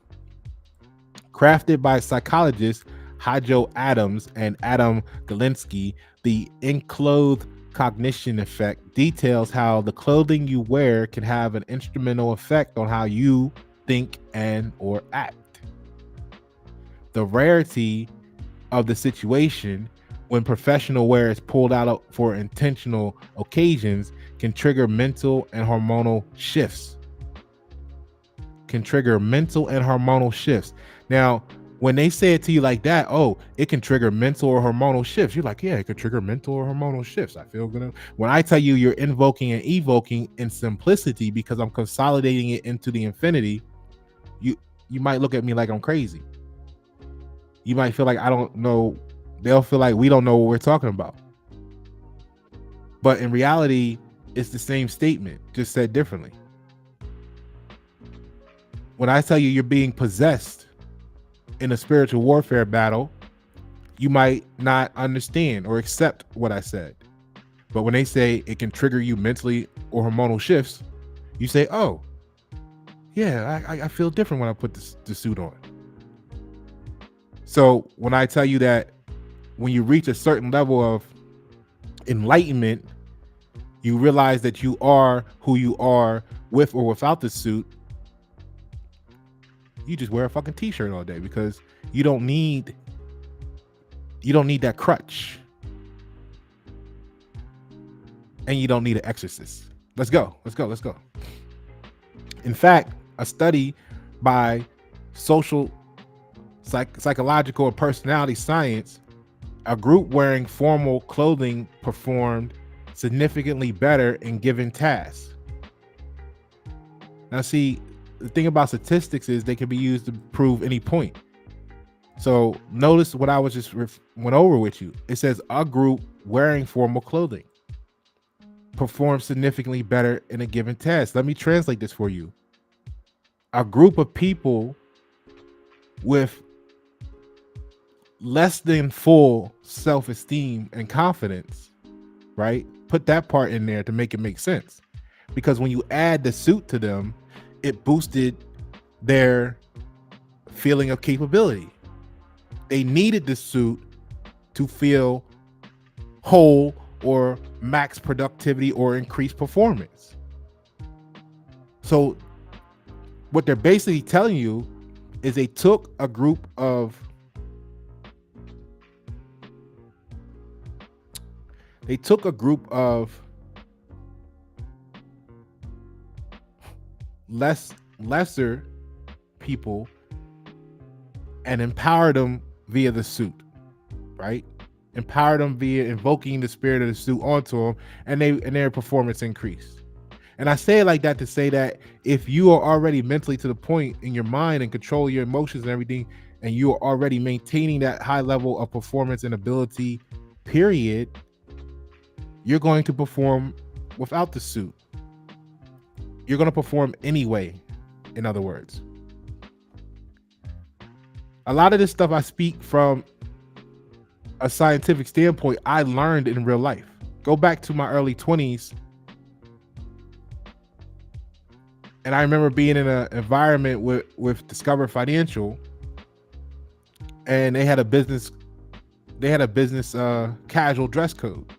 Crafted by psychologists Hajo Adams and Adam Galinsky, the enclothed cognition effect details how the clothing you wear can have an instrumental effect on how you think and or act. The rarity of the situation when professional wear is pulled out for intentional occasions can trigger mental and hormonal shifts. Now, when they say it to you like that, oh, it can trigger mental or hormonal shifts. You're like, yeah, it could trigger mental or hormonal shifts. I feel good. When I tell you you're invoking and evoking in simplicity because I'm consolidating it into the infinity, you might look at me like I'm crazy. You might feel like I don't know. They'll feel like we don't know what we're talking about. But in reality, it's the same statement, just said differently. When I tell you you're being possessed in a spiritual warfare battle, you might not understand or accept what I said. But when they say it can trigger you mentally or hormonal shifts, you say, oh, yeah, I feel different when I put the suit on. So when I tell you that when you reach a certain level of enlightenment, you realize that you are who you are with or without the suit, you just wear a fucking t-shirt all day because you don't need that crutch. And you don't need an exorcist. Let's go. In fact, a study by psychological and personality science, a group wearing formal clothing performed significantly better in given tasks. Now, see, the thing about statistics is they can be used to prove any point. So notice what I was just went over with you. It says a group wearing formal clothing performs significantly better in a given task. Let me translate this for you. A group of people with less than full self-esteem and confidence, right? Put that part in there to make it make sense. Because when you add the suit to them, it boosted their feeling of capability. They needed the suit to feel whole or max productivity or increased performance. So what they're basically telling you is they took a group of lesser people and empowered them via the suit, right? Empowered them via invoking the spirit of the suit onto them, and their performance increased. And I say it like that to say that if you are already mentally to the point in your mind and control your emotions and everything, and you are already maintaining that high level of performance and ability, period, you're going to perform without the suit. You're going to perform anyway, in other words. A lot of this stuff I speak from a scientific standpoint, I learned in real life. Go back to my early 20s. And I remember being in an environment with Discover Financial, and they had a business casual dress code.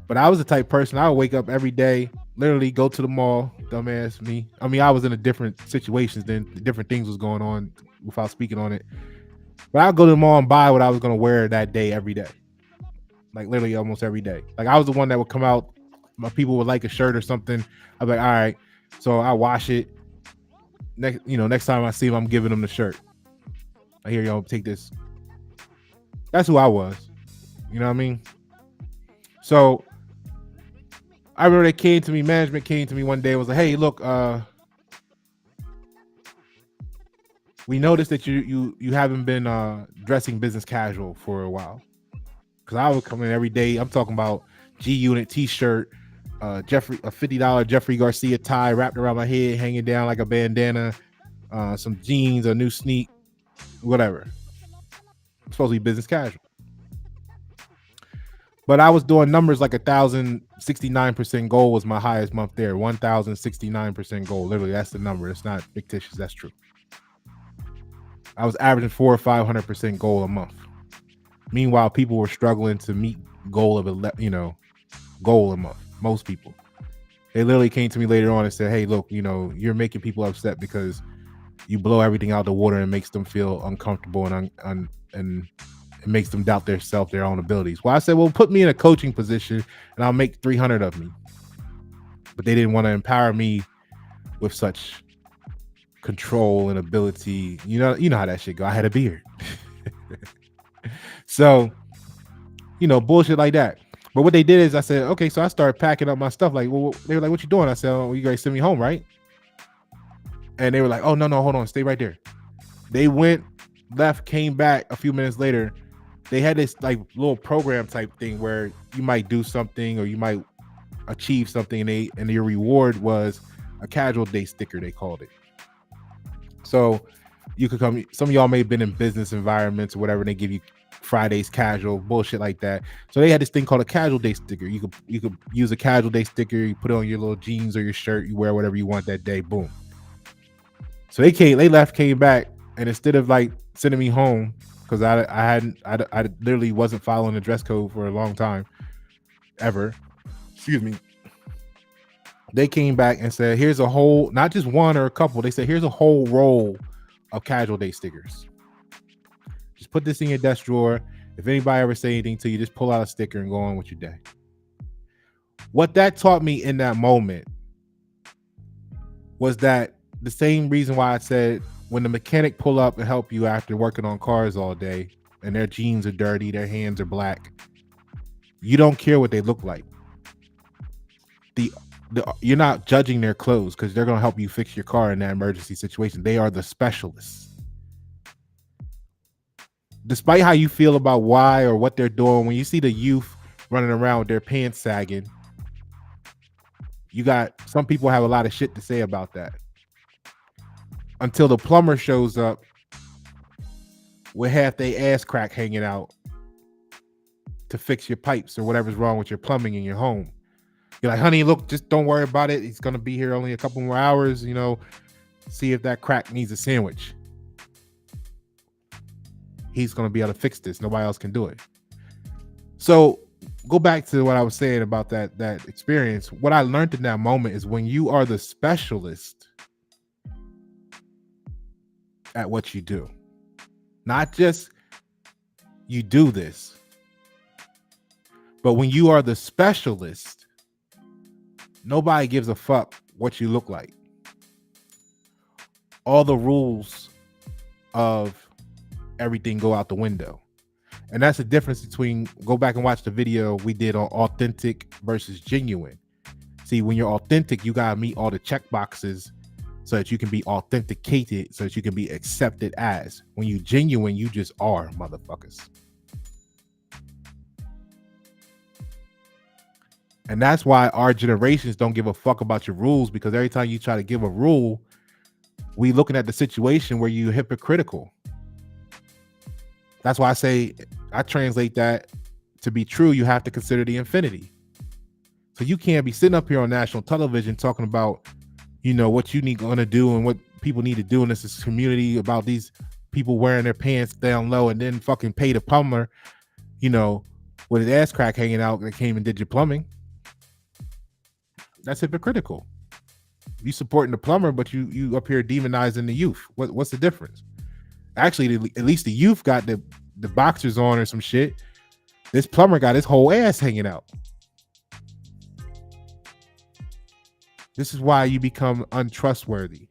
But I was the type of person, I would wake up every day, literally go to the mall, dumbass me. I mean, I was in a different situations then, different things was going on without speaking on it. But I'll go to the mall and buy what I was going to wear that day every day. Like literally almost every day. Like I was the one that would come out, my people would like a shirt or something. I'd be like, all right. So I wash it. Next time I see him, I'm giving him the shirt. I hear y'all take this. That's who I was. You know what I mean? So I remember management came to me one day and was like, hey, look, we noticed that you haven't been dressing business casual for a while. Because I would come in every day. I'm talking about G Unit T-shirt, a $50 Jeffrey Garcia tie wrapped around my head, hanging down like a bandana, some jeans, a new sneak, whatever. It's supposed to be business casual. But I was doing numbers like 1,069% goal was my highest month there. 1,069% goal. Literally, that's the number. It's not fictitious. That's true. I was averaging 400 or 500% goal a month. Meanwhile, people were struggling to meet goal of goal a month. Most people. They literally came to me later on and said, "Hey, look, you're making people upset because you blow everything out the water and makes them feel uncomfortable and it makes them doubt their own abilities." Well, I said, well, put me in a coaching position and I'll make 300 of me. But they didn't want to empower me with such control and ability. You know how that shit go. I had a beard. So, bullshit like that. But what they did is I said, okay, so I started packing up my stuff. Like, well, they were like, what you doing? I said, oh, you guys send me home, right? And they were like, oh, no, hold on. Stay right there. They went, left, came back a few minutes later. They had this like little program type thing where you might do something or you might achieve something and your reward was a casual day sticker, they called it. So you could come, some of y'all may have been in business environments or whatever, and they give you Fridays casual, bullshit like that. So they had this thing called a casual day sticker. You could use a casual day sticker, you put it on your little jeans or your shirt, you wear whatever you want that day, boom. So they left, came back, and instead of like sending me home, because I literally wasn't following the dress code for a long time, ever. Excuse me. They came back and said, here's a whole, not just one or a couple, they said, here's a whole roll of casual day stickers. Just put this in your desk drawer. If anybody ever say anything to you, just pull out a sticker and go on with your day. What that taught me in that moment was that the same reason why I said when the mechanic pull up and help you after working on cars all day and their jeans are dirty, their hands are black, you don't care what they look like. You're not judging their clothes because they're going to help you fix your car in that emergency situation. They are the specialists. Despite how you feel about why or what they're doing, when you see the youth running around with their pants sagging, you got some people have a lot of shit to say about that. Until the plumber shows up with half their ass crack hanging out to fix your pipes or whatever's wrong with your plumbing in your home. You're like, honey, look, just don't worry about it. He's going to be here only a couple more hours, see if that crack needs a sandwich. He's going to be able to fix this. Nobody else can do it. So go back to what I was saying about that experience. What I learned in that moment is when you are the specialist at what you do, not just you do this, but when you are the specialist, nobody gives a fuck what you look like. All the rules of everything go out the window. And that's the difference between, go back and watch the video we did on authentic versus genuine. See, when you're authentic, you gotta meet all the check boxes so that you can be authenticated, so that you can be accepted as. When you genuine, you just are, motherfuckers. And that's why our generations don't give a fuck about your rules, because every time you try to give a rule, we looking at the situation where you're hypocritical. That's why I say, I translate that to be true, you have to consider the infinity. So you can't be sitting up here on national television talking about, what you need to do and what people need to do in this community about these people wearing their pants down low and then fucking pay the plumber, with his ass crack hanging out that came and did your plumbing. That's hypocritical. You supporting the plumber, but you up here demonizing the youth. What's the difference? Actually, at least the youth got the boxers on or some shit. This plumber got his whole ass hanging out. This is why you become untrustworthy,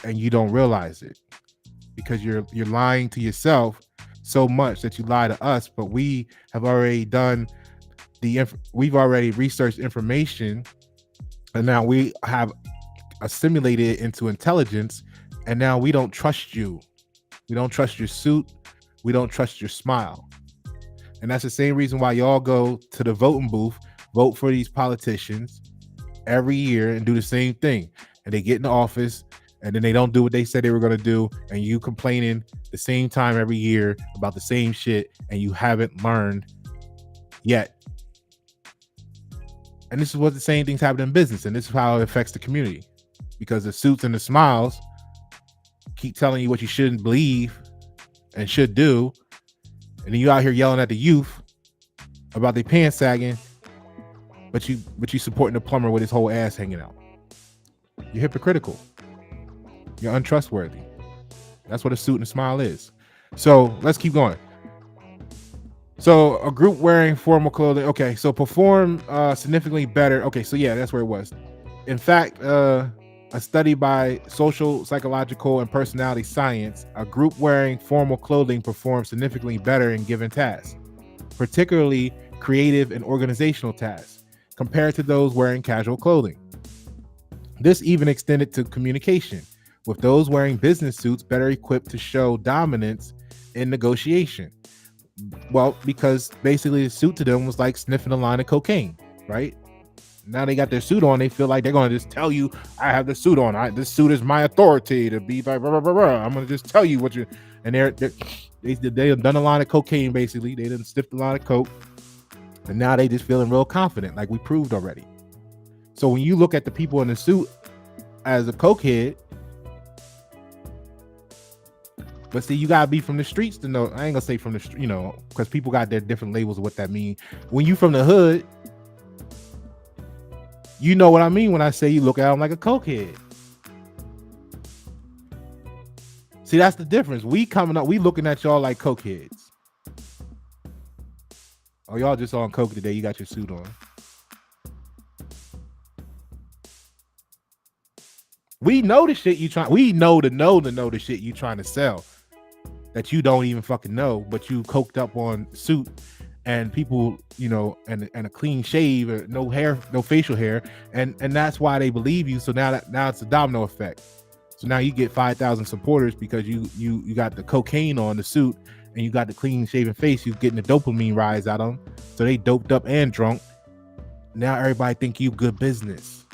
and you don't realize it, because you're lying to yourself so much that you lie to us. But we have already done we've already researched information, and now we have assimilated it into intelligence, And now we don't trust you. We don't trust your suit. We don't trust your smile. And that's the same reason why y'all go to the voting booth, vote for these politicians every year and do the same thing. And they get in the office and then they don't do what they said they were going to do. And you complaining the same time every year about the same shit, and you haven't learned yet. And this is what the same things happen in business. And this is how it affects the community, because the suits and the smiles keep telling you what you shouldn't believe and should do. And then you out here yelling at the youth about their pants sagging, but you supporting the plumber with his whole ass hanging out. You're hypocritical. You're untrustworthy. That's what a suit and a smile is. So let's keep going. So a group wearing formal clothing. Okay, so perform significantly better. Okay, so yeah, that's where it was. In fact, a study by social, psychological, and personality science, a group wearing formal clothing performs significantly better in given tasks, particularly creative and organizational tasks, compared to those wearing casual clothing. This even extended to communication, with those wearing business suits better equipped to show dominance in negotiation. Well, because basically the suit to them was like sniffing a line of cocaine, right? Now they got their suit on, they feel like they're going to just tell you, I have the suit on. This suit is my authority to be like, blah, blah, blah, blah. I'm going to just tell you what you, and they have done a line of cocaine, basically. They done sniffed a line of coke, and now they just feeling real confident, like we proved already. So when you look at the people in the suit as a cokehead, but see, you gotta be from the streets to know. I ain't gonna say from the street, because people got their different labels of what that means. When you from the hood, you know what I mean when I say you look at them like a cokehead. See, that's the difference. We coming up, we looking at y'all like cokeheads. Oh, y'all just on coke today. You got your suit on. We know the shit you trying. We know the shit you trying to sell that you don't even fucking know, but you coked up on suit and people, and a clean shave, or no hair, no facial hair, and that's why they believe you. So now it's a domino effect. So now you get 5,000 supporters because you got the cocaine on the suit and you got the clean shaven face. You getting the dopamine rise out of them, so they doped up and drunk. Now everybody think you good business,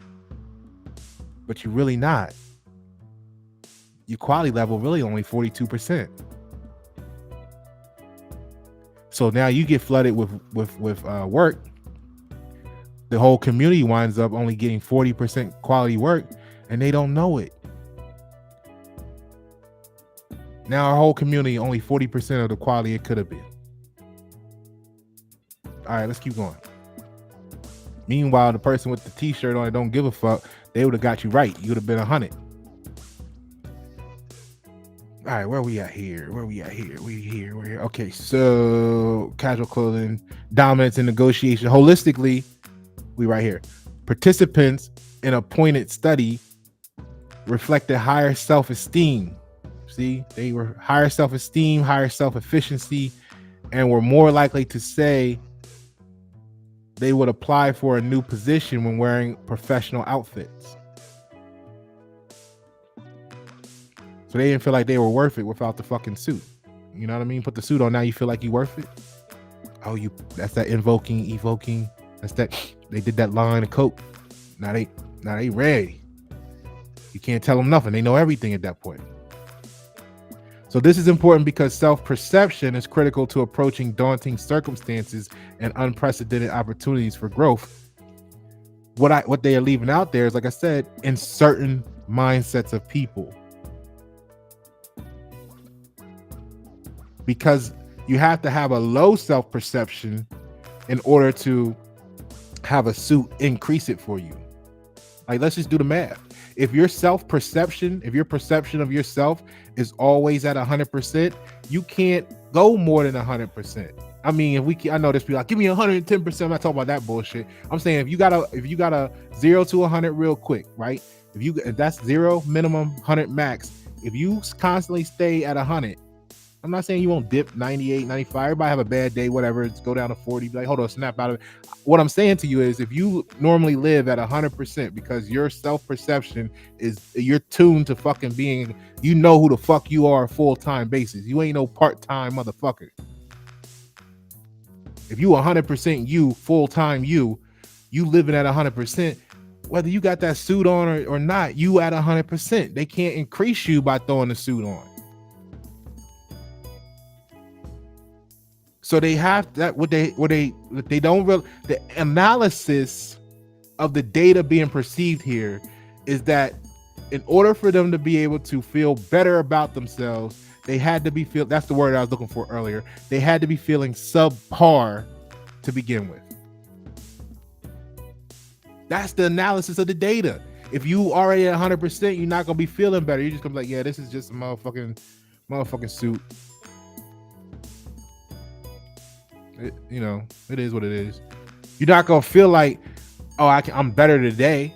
but you're really not. Your quality level really only 42%. So now you get flooded with work. The whole community winds up only getting 40% quality work, and they don't know it. Now our whole community only 40% of the quality it could have been. All right, let's keep going. Meanwhile, the person with the t-shirt on, don't give a fuck, they would have got you right. You would have been 100. All right, where we at here? We're here. Okay, so casual clothing, dominance in negotiation. Holistically, we right here. Participants in a pointed study reflected higher self-esteem. See, they were higher self-esteem, higher self-efficiency, and were more likely to say they would apply for a new position when wearing professional outfits. So they didn't feel like they were worth it without the fucking suit. You know what I mean? Put the suit on, now you feel like you worth it. Oh, that's that evoking. That's that. They did that line of coke. Now they ready. You can't tell them nothing. They know everything at that point. So this is important because self-perception is critical to approaching daunting circumstances and unprecedented opportunities for growth. What they are leaving out there is, like I said, in certain mindsets of people. Because you have to have a low self-perception in order to have a suit increase it for you. Like, let's just do the math. If your perception of yourself is always at 100%, you can't go more than 100%. I mean, I know this people like, give me 110%. I'm not talking about that bullshit. I'm saying if you got a 0 to 100 real quick, right? If that's 0 minimum, 100 max. If you constantly stay at 100, I'm not saying you won't dip 98, 95. Everybody have a bad day, whatever. It's go down to 40. Be like, hold on, snap out of it. What I'm saying to you is if you normally live at 100% because your self-perception is you're tuned to fucking being, you know who the fuck you are full-time basis. You ain't no part-time motherfucker. If you 100% you, full-time you living at 100%, whether you got that suit on or not, you at 100%. They can't increase you by throwing the suit on. So they have that. What they don't really, the analysis of the data being perceived here is that in order for them to be able to feel better about themselves, they had to be that's the word I was looking for earlier. They had to be feeling subpar to begin with. That's the analysis of the data. If you already at 100%, you're not gonna be feeling better. You're just gonna be like, yeah, this is just a motherfucking suit. It is what it is. You're not gonna feel like, oh, I'm better today.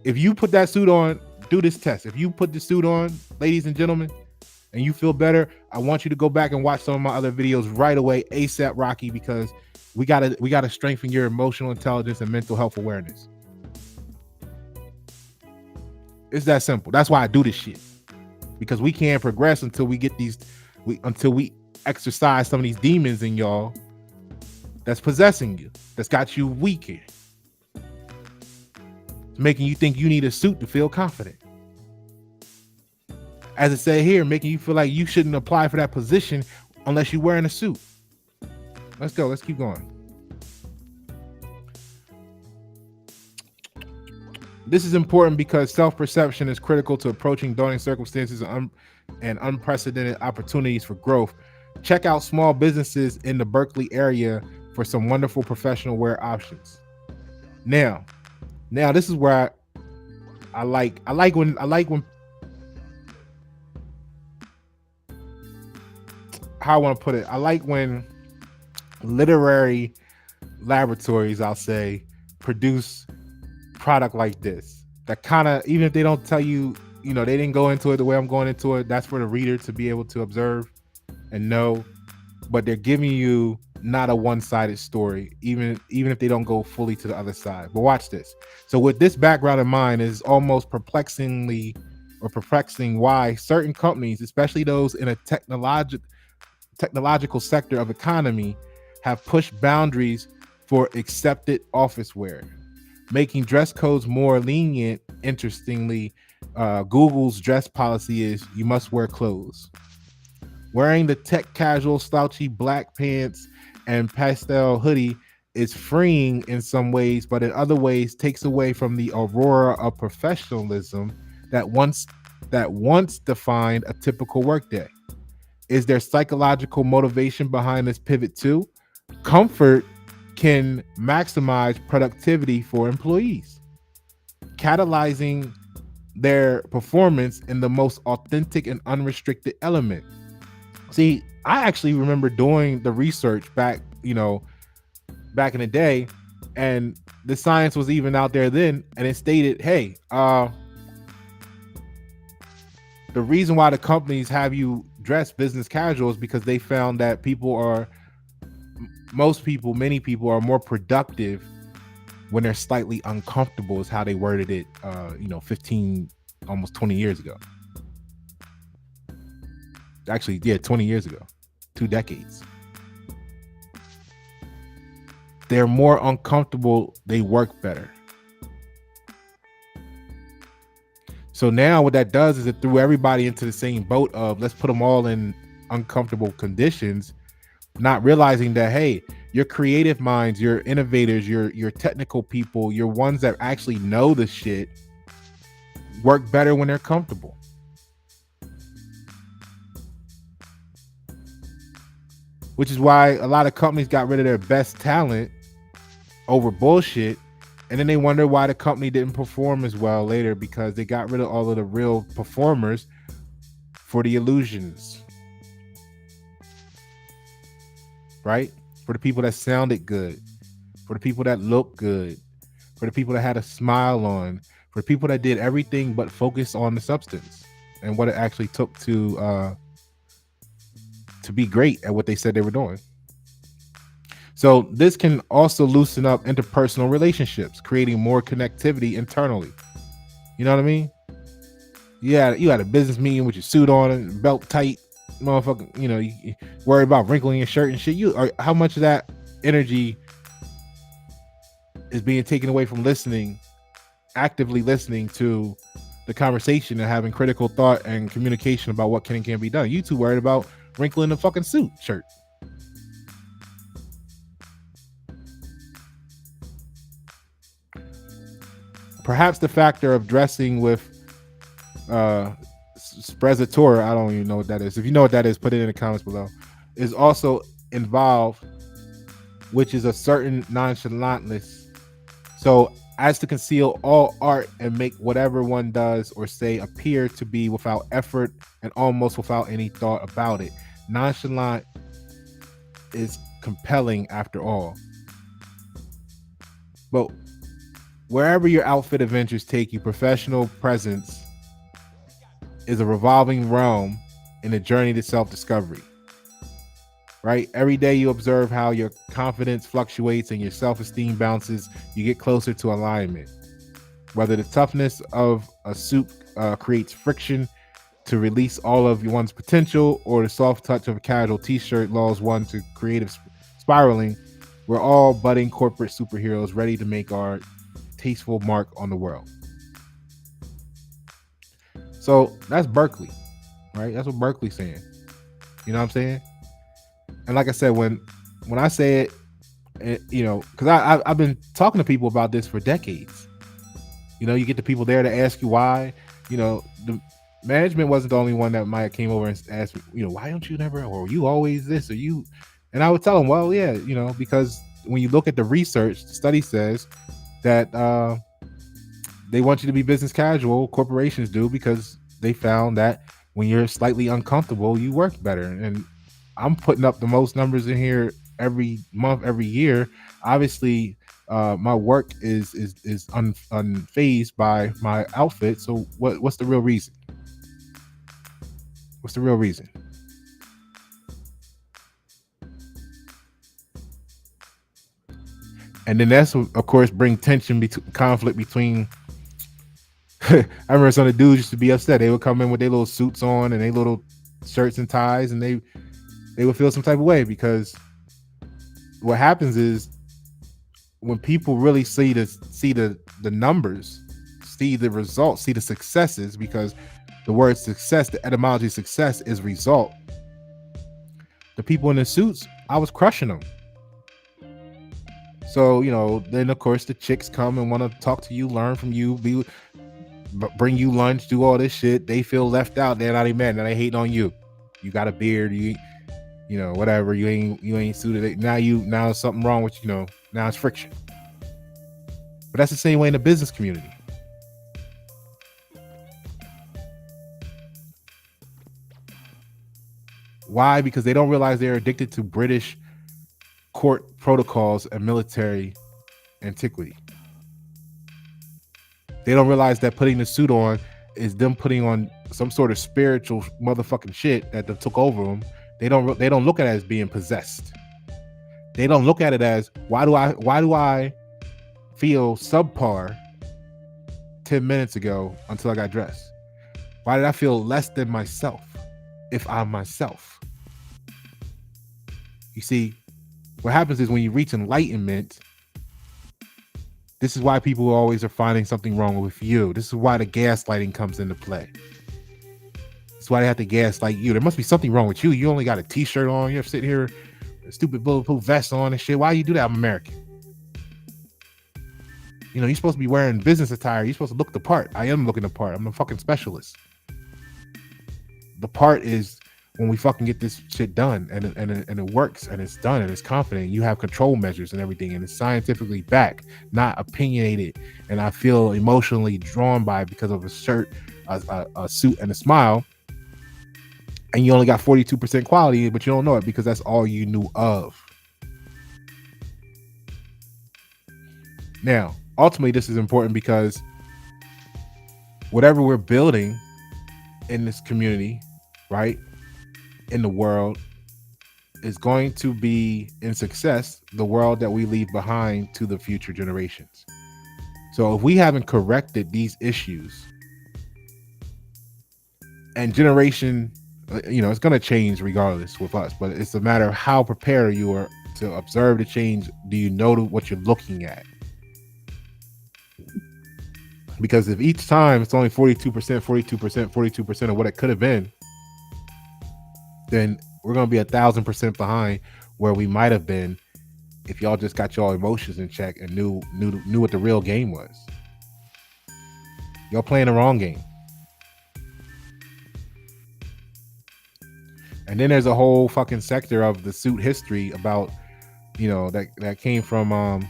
If you put that suit on, do this test. If you put the suit on, ladies and gentlemen, and you feel better, I want you to go back and watch some of my other videos right away, ASAP Rocky, because we gotta strengthen your emotional intelligence and mental health awareness. It's that simple. That's why I do this shit, because we can't progress until we get until we exercise some of these demons in y'all that's possessing you, that's got you weaker. It's making you think you need a suit to feel confident. As it said here, making you feel like you shouldn't apply for that position unless you're wearing a suit. Let's go. Let's keep going. This is important because self-perception is critical to approaching daunting circumstances and unprecedented opportunities for growth. Check out small businesses in the Berkeley area for some wonderful professional wear options. Now this is where I like when how I want to put it. I like when literary laboratories, I'll say, produce product like this. That kind of, even if they don't tell you, they didn't go into it the way I'm going into it. That's for the reader to be able to observe and know. But they're giving you not a one-sided story, even if they don't go fully to the other side. But watch this. So with this background in mind, is almost perplexing why certain companies, especially those in a technological sector of economy, have pushed boundaries for accepted office wear, making dress codes more lenient. Interestingly, Google's dress policy is you must wear clothes. Wearing the tech casual slouchy black pants and pastel hoodie is freeing in some ways, but in other ways takes away from the aurora of professionalism that once defined a typical workday. Is there psychological motivation behind this pivot too? Comfort can maximize productivity for employees, catalyzing their performance in the most authentic and unrestricted element. See, I actually remember doing the research back in the day, and the science was even out there then, and it stated, hey, the reason why the companies have you dress business casual is because they found that many people are more productive when they're slightly uncomfortable, is how they worded it 15, almost 20 years ago. Actually, 20 years ago, 2 decades. They're more uncomfortable, they work better. So now what that does is it threw everybody into the same boat of let's put them all in uncomfortable conditions, not realizing that, hey, your creative minds, your innovators, your technical people, your ones that actually know the shit work better when they're comfortable. Which is why a lot of companies got rid of their best talent over bullshit. And then they wonder why the company didn't perform as well later, because they got rid of all of the real performers for the illusions. Right? For the people that sounded good, for the people that looked good, for the people that had a smile on, for the people that did everything but focus on the substance and what it actually took to to be great at what they said they were doing. So this can also loosen up interpersonal relationships, creating more connectivity internally. You know what I mean? Yeah, you had a business meeting with your suit on and belt tight, motherfucker. You know, you worried about wrinkling your shirt and shit. How much of that energy is being taken away from listening, actively listening to the conversation and having critical thought and communication about what can and can't be done? You too worried about wrinkling the fucking suit shirt. Perhaps the factor of dressing with sprezzatura, I don't even know what that is. If you know what that is, put it in the comments below, is also involved, which is a certain nonchalantness. So as to conceal all art and make whatever one does or say appear to be without effort and almost without any thought about it. Nonchalant is compelling after all. But wherever your outfit adventures take you, professional presence is a revolving realm in a journey to self-discovery. Right? Every day you observe how your confidence fluctuates and your self-esteem bounces, you get closer to alignment. Whether the toughness of a suit creates friction to release all of one's potential, or the soft touch of a casual t-shirt lulls one to creative spiraling, we're all budding corporate superheroes ready to make our tasteful mark on the world. So that's Berkeley, right? That's what Berkeley's saying. You know what I'm saying? And like I said, when I say it, you know, because I've been talking to people about this for decades. You know, you get the people there to ask you why. You know, the management wasn't the only one that might have came over and asked me, you know, why don't you never, or you always this, or you? And I would tell them, well, yeah, you know, because when you look at the research, the study says that they want you to be business casual. Corporations do, because they found that when you're slightly uncomfortable, you work better. And I'm putting up the most numbers in here every month, every year. Obviously, my work is unfazed by my outfit. So what's the real reason? What's the real reason? And then that's, of course, bring tension, conflict between. I remember some of the dudes used to be upset. They would come in with their little suits on and their little shirts and ties, and they would feel some type of way, because what happens is when people really see the numbers, see the results, see the successes, because the word success, the etymology of success is result. The people in the suits, I was crushing them. So, you know, then of course the chicks come and want to talk to you, learn from you, bring you lunch, do all this shit. They feel left out. They're not even mad. Now they hating on you. You got a beard, you know, whatever. You ain't suited. Now there's something wrong with you. Know, now it's friction. But that's the same way in the business community. Why? Because they don't realize they're addicted to British court protocols and military antiquity. They don't realize that putting the suit on is them putting on some sort of spiritual motherfucking shit that took over them. They don't look at it as being possessed. They don't look at it as, why do I feel subpar 10 minutes ago until I got dressed? Why did I feel less than myself if I'm myself? You see, what happens is when you reach enlightenment, this is why people always are finding something wrong with you. This is why the gaslighting comes into play. That's why they have to gaslight you. There must be something wrong with you. You only got a t-shirt on. You're sitting here, a stupid bulletproof vest on and shit. Why you do that? I'm American. You know, you're supposed to be wearing business attire. You're supposed to look the part. I am looking the part. I'm a fucking specialist. The part is when we fucking get this shit done and it works and it's done and it's confident. You have control measures and everything, and it's scientifically backed, not opinionated. And I feel emotionally drawn by it because of a shirt, a suit, and a smile. And you only got 42% quality, but you don't know it because that's all you knew of. Now, ultimately, this is important because whatever we're building in this community, right, in the world, is going to be in success the world that we leave behind to the future generations. So if we haven't corrected these issues, and generation, it's going to change regardless with us, but it's a matter of how prepared you are to observe the change. Do you know what you're looking at? Because if each time it's only 42%, 42%, 42% of what it could have been, then we're going to be 1,000% behind where we might have been if y'all just got y'all emotions in check and knew what the real game was. Y'all playing the wrong game. And then there's a whole fucking sector of the suit history about, that came from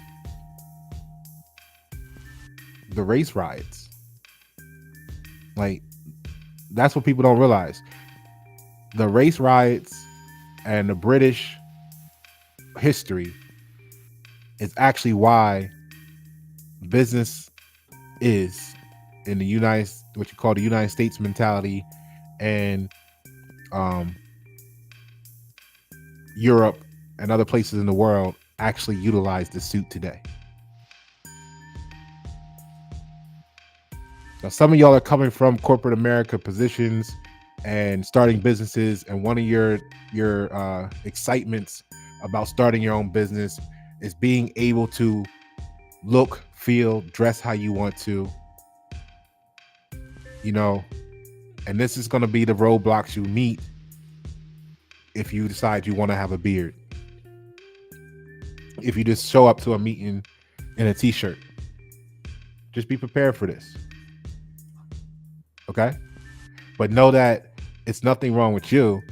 the race riots. Like, that's what people don't realize. The race riots and the British history is actually why business is in the what you call the United States mentality, and Europe and other places in the world actually utilize the suit today. Now, some of y'all are coming from corporate America positions and starting businesses, and one of your excitements about starting your own business is being able to look, feel, dress how you want to, and this is going to be the roadblocks you meet if you decide you want to have a beard. If you just show up to a meeting in a t-shirt, just be prepared for this. Okay? But know that it's nothing wrong with you.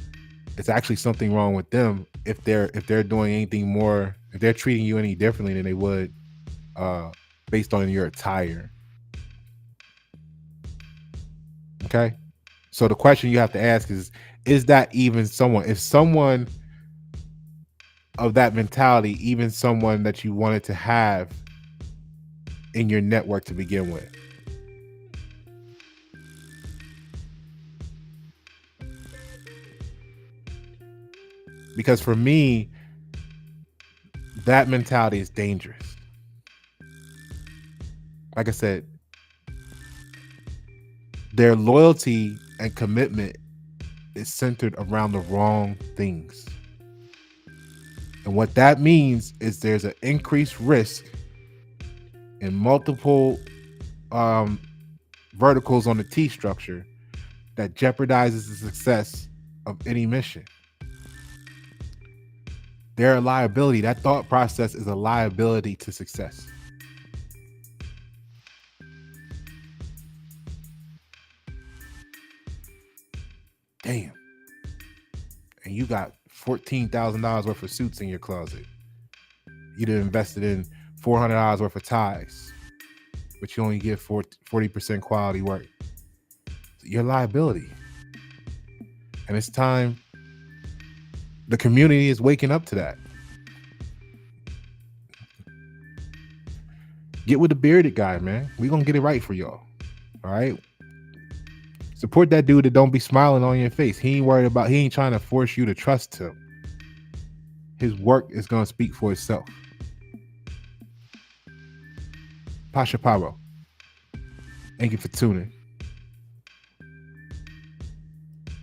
It's actually something wrong with them if they're doing anything more, if they're treating you any differently than they would based on your attire. Okay? So the question you have to ask is that even someone, if someone of that mentality, even someone that you wanted to have in your network to begin with? Because for me, that mentality is dangerous. Like I said, their loyalty and commitment is centered around the wrong things. And what that means is there's an increased risk in multiple verticals on the T structure that jeopardizes the success of any mission. They're a liability. That thought process is a liability to success. Damn. And you got $14,000 worth of suits in your closet. You done invested in $400 worth of ties, but you only get 40% quality work. Your liability. And it's time. The community is waking up to that. Get with the bearded guy, man. We're going to get it right for y'all. All right? Support that dude that don't be smiling on your face. He ain't trying to force you to trust him. His work is going to speak for itself. Pasha Paroh. Thank you for tuning.